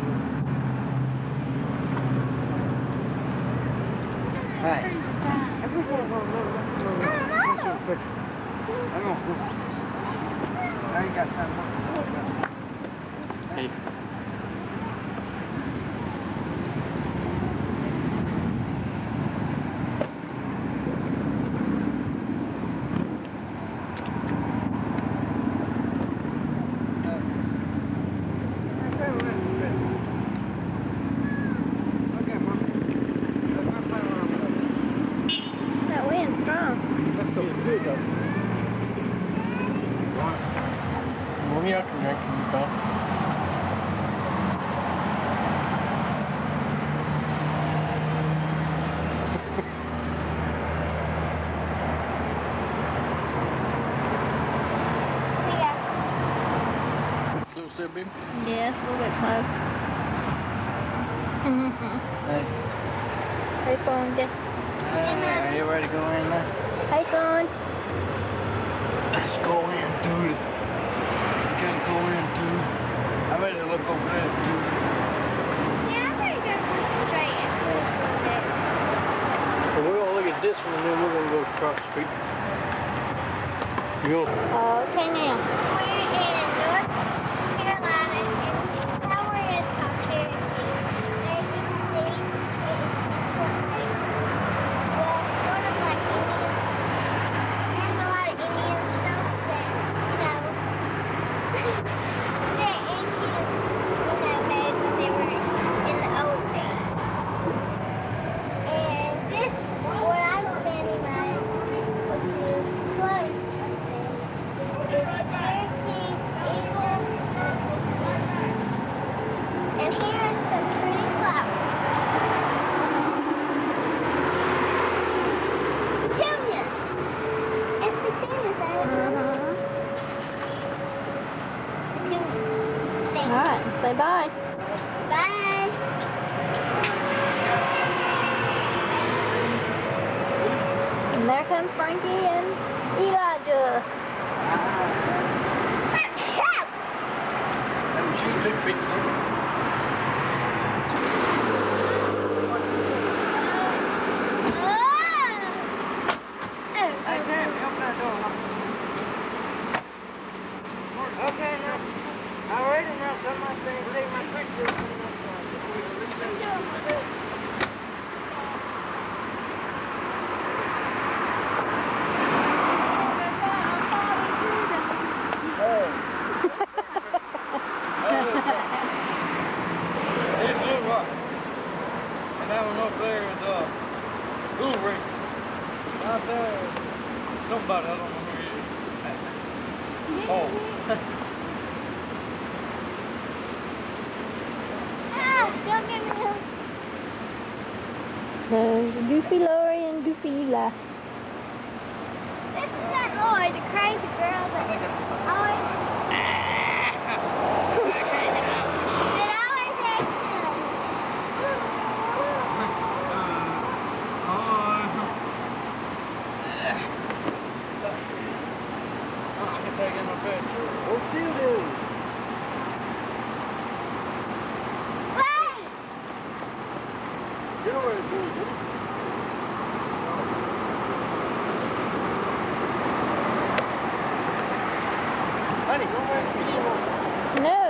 Speaker 9: Hey. I ain't got time to
Speaker 1: Hey.
Speaker 6: That wind's strong.
Speaker 1: Let's go. Big up. What are you drink?
Speaker 8: there, baby?
Speaker 4: Yes, a little bit close.
Speaker 5: Hey.
Speaker 4: Hey, Fonda.
Speaker 5: Are you ready to go in there?
Speaker 4: Hey, Son.
Speaker 8: Let's go in, dude. You gotta go in, dude. I'm ready to look over there, dude.
Speaker 6: Yeah, I'm ready to go straight.
Speaker 1: Well, we're gonna look at this one and then we're gonna go across the street. You go.
Speaker 4: Okay, now.
Speaker 6: We're in North Carolina, and somewhere is called Cherokee. As you can see, well, sort of like Indian. There's a lot of Indian stuff that, they're Indians, made when they were in the old days. And this, what I'm standing by, which is close, is Cherokee Eagle. And here is some pretty flowers. Petunias. It's petunias, Petunias. Thank
Speaker 4: All right, say bye.
Speaker 6: Bye.
Speaker 4: And there comes Frankie and Elijah.
Speaker 8: Haven't you took pictures?
Speaker 5: Hey, Jeremy, open that door. Okay, now. All right, and now somebody's saying take my picture.
Speaker 8: Here's Blue Rock. And that one up there is Blue Ring. Out there, somebody, I don't know who he is. Oh.
Speaker 6: Don't give me those.
Speaker 4: There's Goofy Lori and Goofy Eli.
Speaker 6: This is that Lloyd, the crazy girl that always... that always acts
Speaker 8: I can take in my picture.
Speaker 1: What you do?
Speaker 6: Wait!
Speaker 1: Get away, dude. Honey, go away.
Speaker 4: No.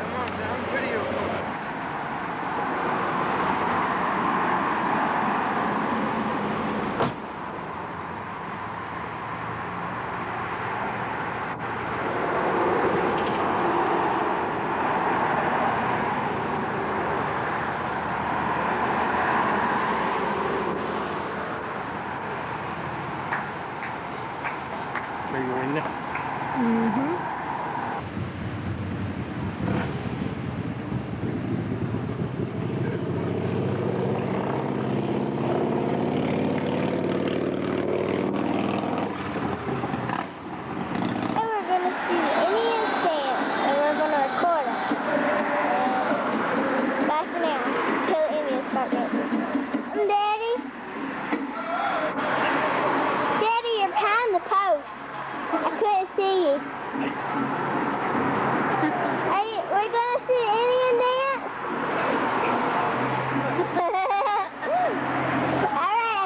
Speaker 8: Come on, son, I'm video recording.
Speaker 1: Are you in there?
Speaker 4: Mm-hmm.
Speaker 6: And we're gonna see Indian dance, and we're gonna record it. Back now, till the Indians start dancing. Daddy? Daddy, you're behind the post. I couldn't see you. We're gonna see the Indian dance? Alright,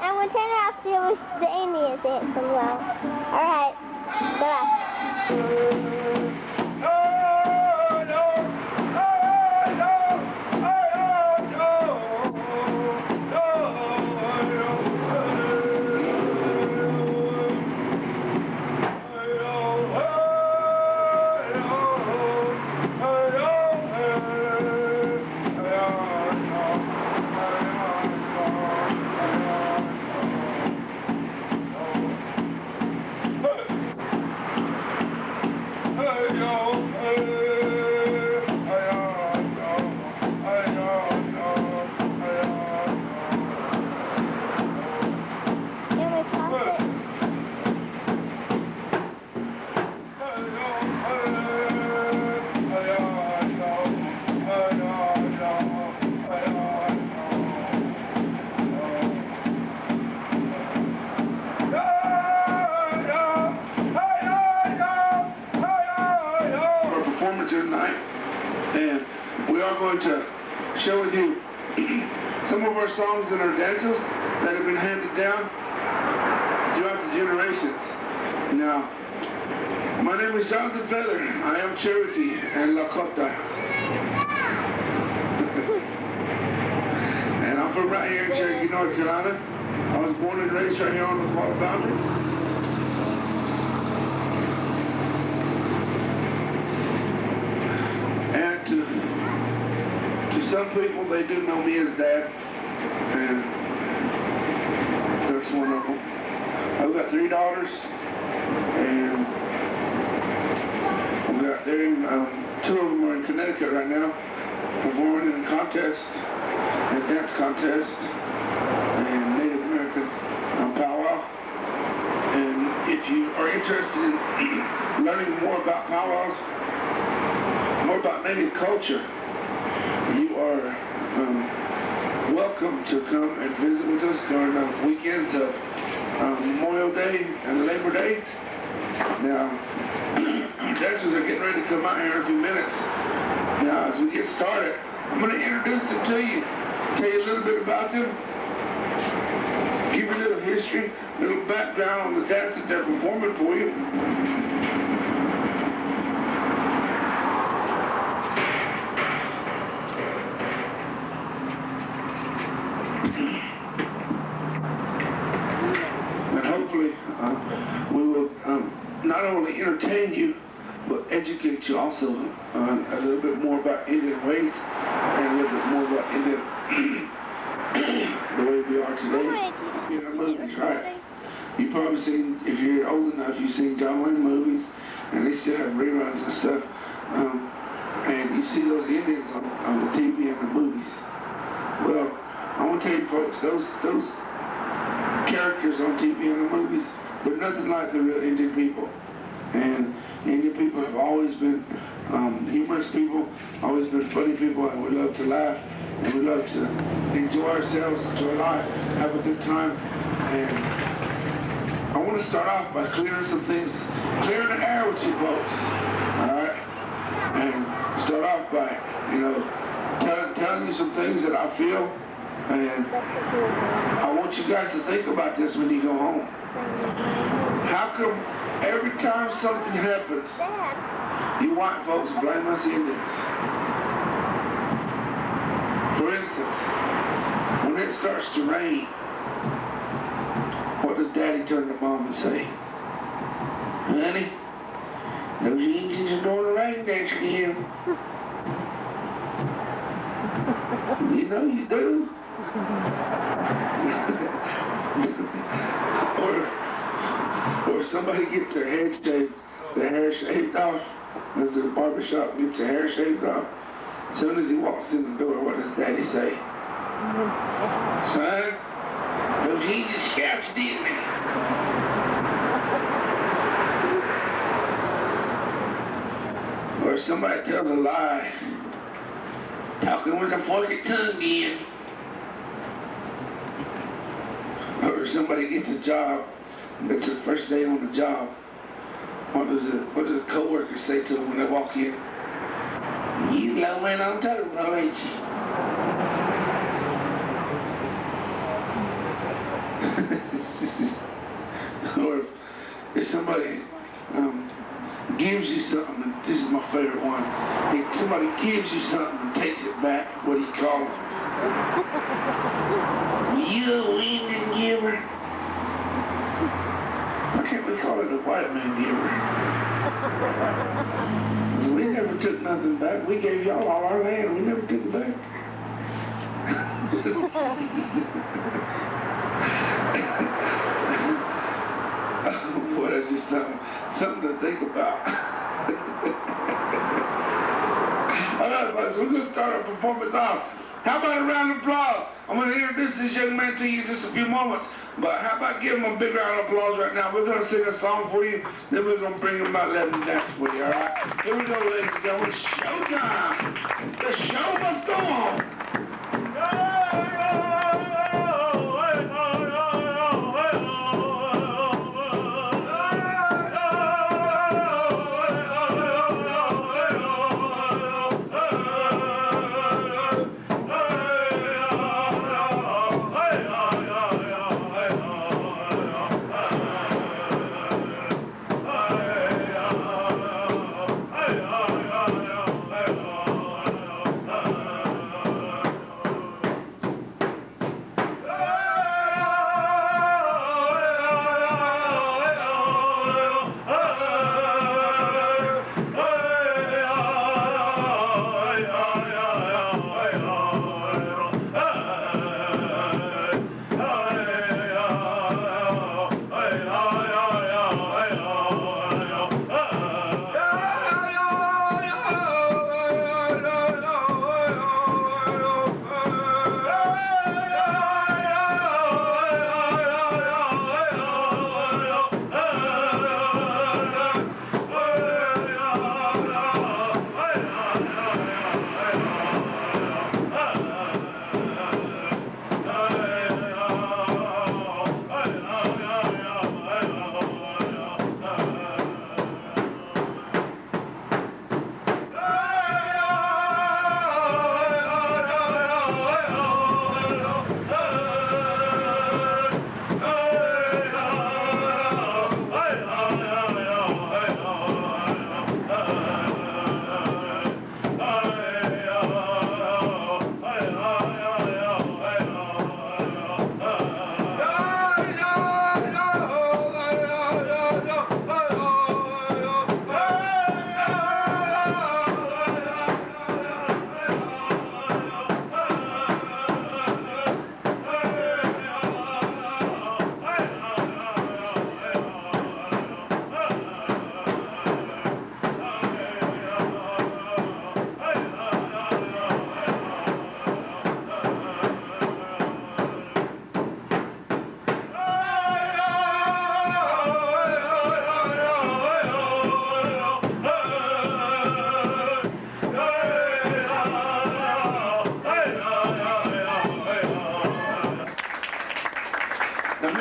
Speaker 6: I'm gonna turn it off till the Indians dance as well. Alright, bye-bye.
Speaker 3: Hey,
Speaker 12: going to share with you some of our songs and our dances that have been handed down throughout the generations. Now, my name is Jonathan Feather. I am Cherokee and Lakota. And I'm from right here in Cherokee, North Carolina. I was born and raised right here on the Florida boundary. And to some people, they do know me as Dad. And that's one of them. I've got 3 daughters. And I've got there, 2 of them are in Connecticut right now, performing in a contest, a dance contest, and Native American powwow. And if you are interested in learning more about powwows, more about Native culture, you are welcome to come and visit with us during the weekends of Memorial Day and Labor Day. Now, dancers are getting ready to come out here in a few minutes. Now, as we get started, I'm going to introduce them to you, tell you a little bit about them, give you a little history, a little background on the dance that they're performing for you. And hopefully, we will not only entertain you, but educate you also a little bit more about Indian ways and a little bit more about Indian the way we are today. In our movies, right? You've probably seen, if you're old enough, you've seen John Wayne movies, and they still have reruns and stuff. And you see those Indians on the TV and the movies. Well, I want to tell you folks, those characters on TV and the movies, they're nothing like the real Indian people. And Indian people have always been humorous people, always been funny people, and we love to laugh, and we love to enjoy ourselves, enjoy life, have a good time. And I want to start off by clearing some things, clearing the air with you folks, all right? And start off by, telling you some things that I feel, and I want you guys to think about this when you go home. How come every time something happens, you white folks blame us Indians? For instance, when it starts to rain, what does Daddy turn to Mom and say? Honey, those Indians are doing a rain dance again. You know you do. Or somebody gets their head shaved, their hair shaved off, goes to the barbershop and gets their hair shaved off. As soon as he walks in the door, what does Daddy say? Son, those Indian scouts did me. Or somebody tells a lie, talking with a forked tongue again. Or somebody gets a job, it's the first day on the job. What does a co-worker say to them when they walk in? You low man on telephone, ain't you? Or if somebody gives you something, and this is my favorite one, if somebody gives you something and takes it back, what do you call them? You Indian giver. Why can't we call it a white man giver? We never took nothing back. We gave y'all all our land. We never took it back. Oh, boy, that's just something to think about. All right, folks, we're going to start our performance off. How about a round of applause? I'm going to introduce this young man to you in just a few moments. But how about give him a big round of applause right now? We're going to sing a song for you, then we're going to bring him out and let him dance for you, all right? Here we go, ladies and gentlemen. It's showtime. The show must go on.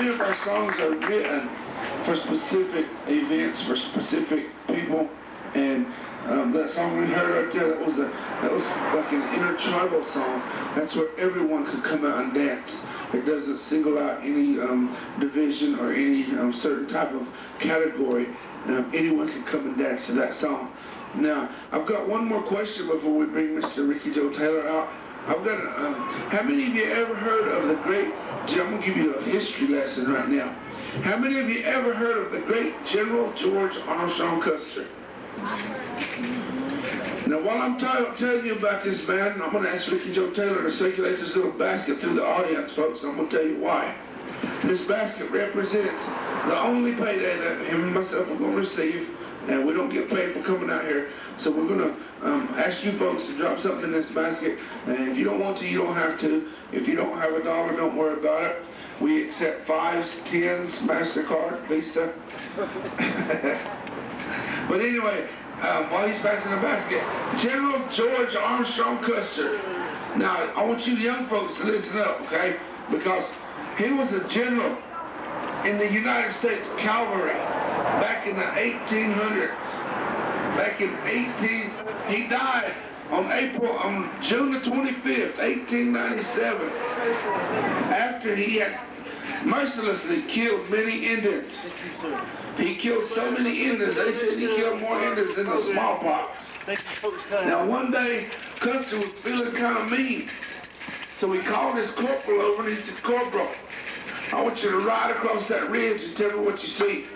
Speaker 12: many of our songs are written for specific events, for specific people, and that song we heard right there, that was like an intertribal song. That's where everyone could come out and dance. It doesn't single out any division or any certain type of category. Anyone can come and dance to that song. Now, I've got one more question before we bring Mr. Ricky Joe Taylor out. I've got, how many of you ever heard of the great, I'm going to give you a history lesson right now. How many of you ever heard of the great General George Armstrong Custer? Now, while I'm telling you about this man, I'm going to ask Ricky Joe Taylor to circulate this little basket through the audience, folks. I'm going to tell you why. This basket represents the only payday that him and myself are going to receive, and we don't get paid for coming out here. So we're going to ask you folks to drop something in this basket, and if you don't want to, you don't have to. If you don't have a dollar, don't worry about it. We accept 5s, 10s, MasterCard, Visa. But anyway, while he's passing the basket, General George Armstrong Custer. Now, I want you young folks to listen up, okay? Because he was a general in the United States Cavalry back in the 1800s. Back in he died on June the 25th, 1897, after he had mercilessly killed many Indians. He killed so many Indians, they said he killed more Indians than the smallpox. Now one day, Custer was feeling kind of mean, so he called his corporal over and he said, "Corporal, I want you to ride across that ridge and tell me what you see."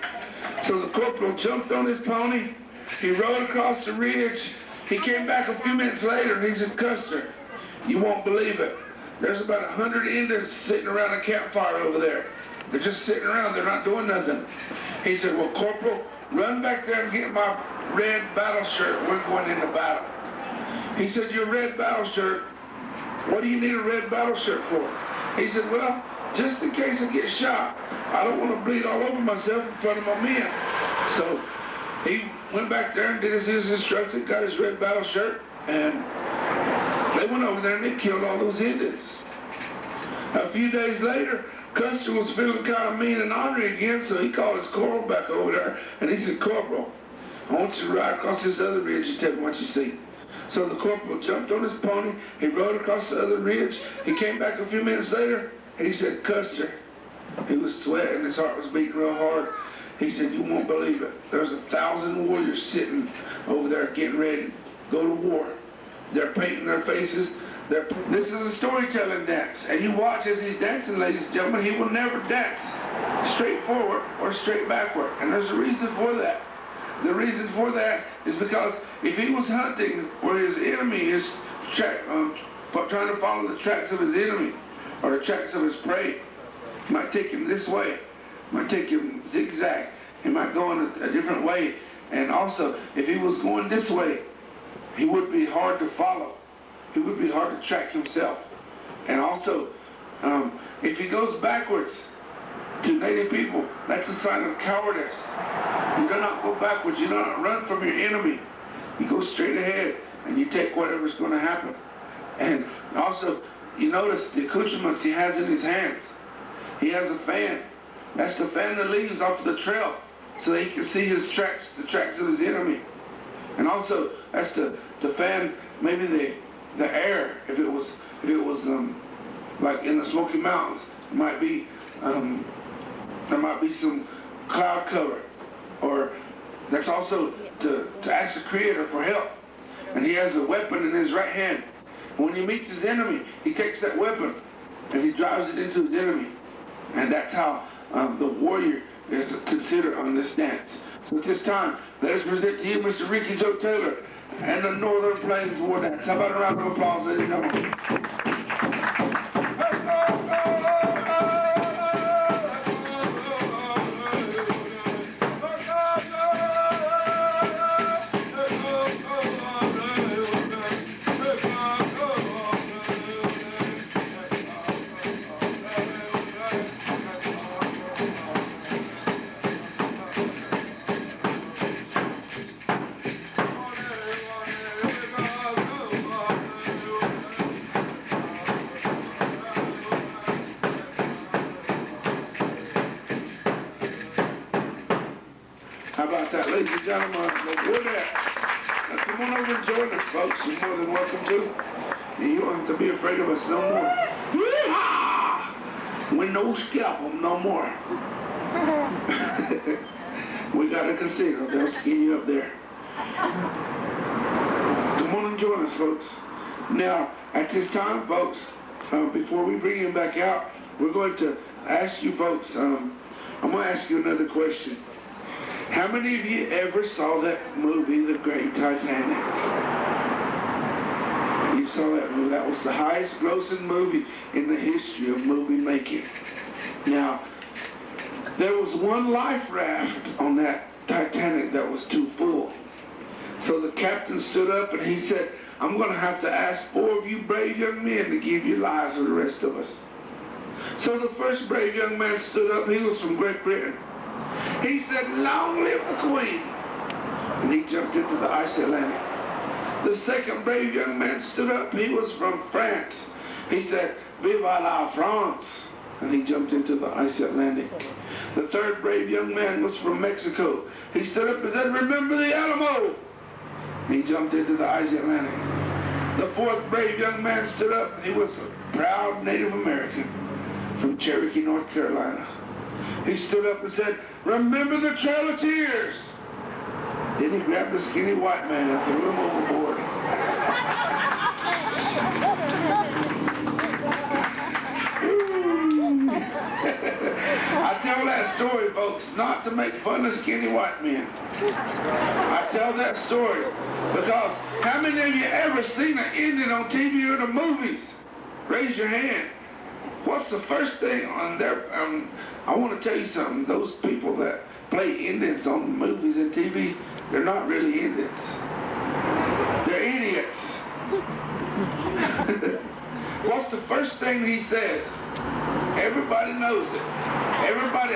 Speaker 12: So the corporal jumped on his pony, he rode across the ridge, he came back a few minutes later and he said, "Custer, you won't believe it. There's about 100 Indians sitting around a campfire over there. They're just sitting around, they're not doing nothing." He said, "Well, Corporal, run back there and get my red battle shirt. We're going into battle." He said, "Your red battle shirt? What do you need a red battle shirt for?" He said, "Well, just in case I get shot. I don't want to bleed all over myself in front of my men." So he went back there and did as he was instructed, got his red battle shirt, and they went over there and they killed all those Indians. A few days later, Custer was feeling kind of mean and ornery again, so he called his corporal back over there, and he said, "Corporal, I want you to ride across this other ridge and tell me what you see." So the corporal jumped on his pony, he rode across the other ridge, he came back a few minutes later, and he said, "Custer," he was sweating, his heart was beating real hard. He said, "You won't believe it. There's 1,000 warriors sitting over there getting ready to go to war. They're painting their faces. This is a storytelling dance. And you watch as he's dancing, ladies and gentlemen, he will never dance straight forward or straight backward. And there's a reason for that. The reason for that is because if he was hunting where his enemy is trying to follow the tracks of his enemy or the tracks of his prey, he might take him this way, might take him zigzag, he might go in a different way. And also, if he was going this way, he would be hard to follow. He would be hard to track himself. And also, if he goes backwards to native people, that's a sign of cowardice. You do not go backwards. You do not run from your enemy. You go straight ahead and you take whatever's going to happen. And also, you notice the accoutrements he has in his hands. He has a fan. That's to fan the leaves off the trail so that he can see his tracks, the tracks of his enemy. And also, that's to fan maybe the air. If it was like in the Smoky Mountains, it might be there might be some cloud cover, or that's also to ask the Creator for help. And he has a weapon in his right hand. When he meets his enemy, he takes that weapon and he drives it into his enemy. And that's how the warrior is considered on this dance. So at this time, let us present to you Mr. Ricky Joe Taylor and the Northern Plains War Dance. How about a round of applause, ladies and gentlemen? about that, ladies and gentlemen. We're there. Now, come on over and join us, folks. You're more than welcome to. And you don't have to be afraid of us no more. Yeehaw! We no scalp them no more. We got a casino. They'll skin you up there. Come on and join us, folks. Now, at this time, folks, before we bring him back out, we're going to ask you folks, I'm going to ask you another question. How many of you ever saw that movie, The Great Titanic? You saw that movie. That was the highest grossing movie in the history of movie making. Now, there was one life raft on that Titanic that was too full. So the captain stood up and he said, I'm going to have to ask 4 of you brave young men to give your lives to the rest of us. So the first brave young man stood up. He was from Great Britain. He said, long live the Queen. And he jumped into the ice Atlantic. The second brave young man stood up. He was from France. He said, vive la France. And he jumped into the ice Atlantic. The third brave young man was from Mexico. He stood up and said, remember the Alamo. He jumped into the icy Atlantic. The fourth brave young man stood up. He was a proud Native American from Cherokee, North Carolina. He stood up and said, remember the Trail of Tears. Then he grabbed the skinny white man and threw him overboard. I tell that story, folks, not to make fun of skinny white men. I tell that story because how many of you ever seen an Indian on TV or the movies? Raise your hand. What's the first thing on their, I want to tell you something. Those people that play Indians on movies and TV, they're not really Indians. They're idiots. What's the first thing he says? Everybody knows it. Everybody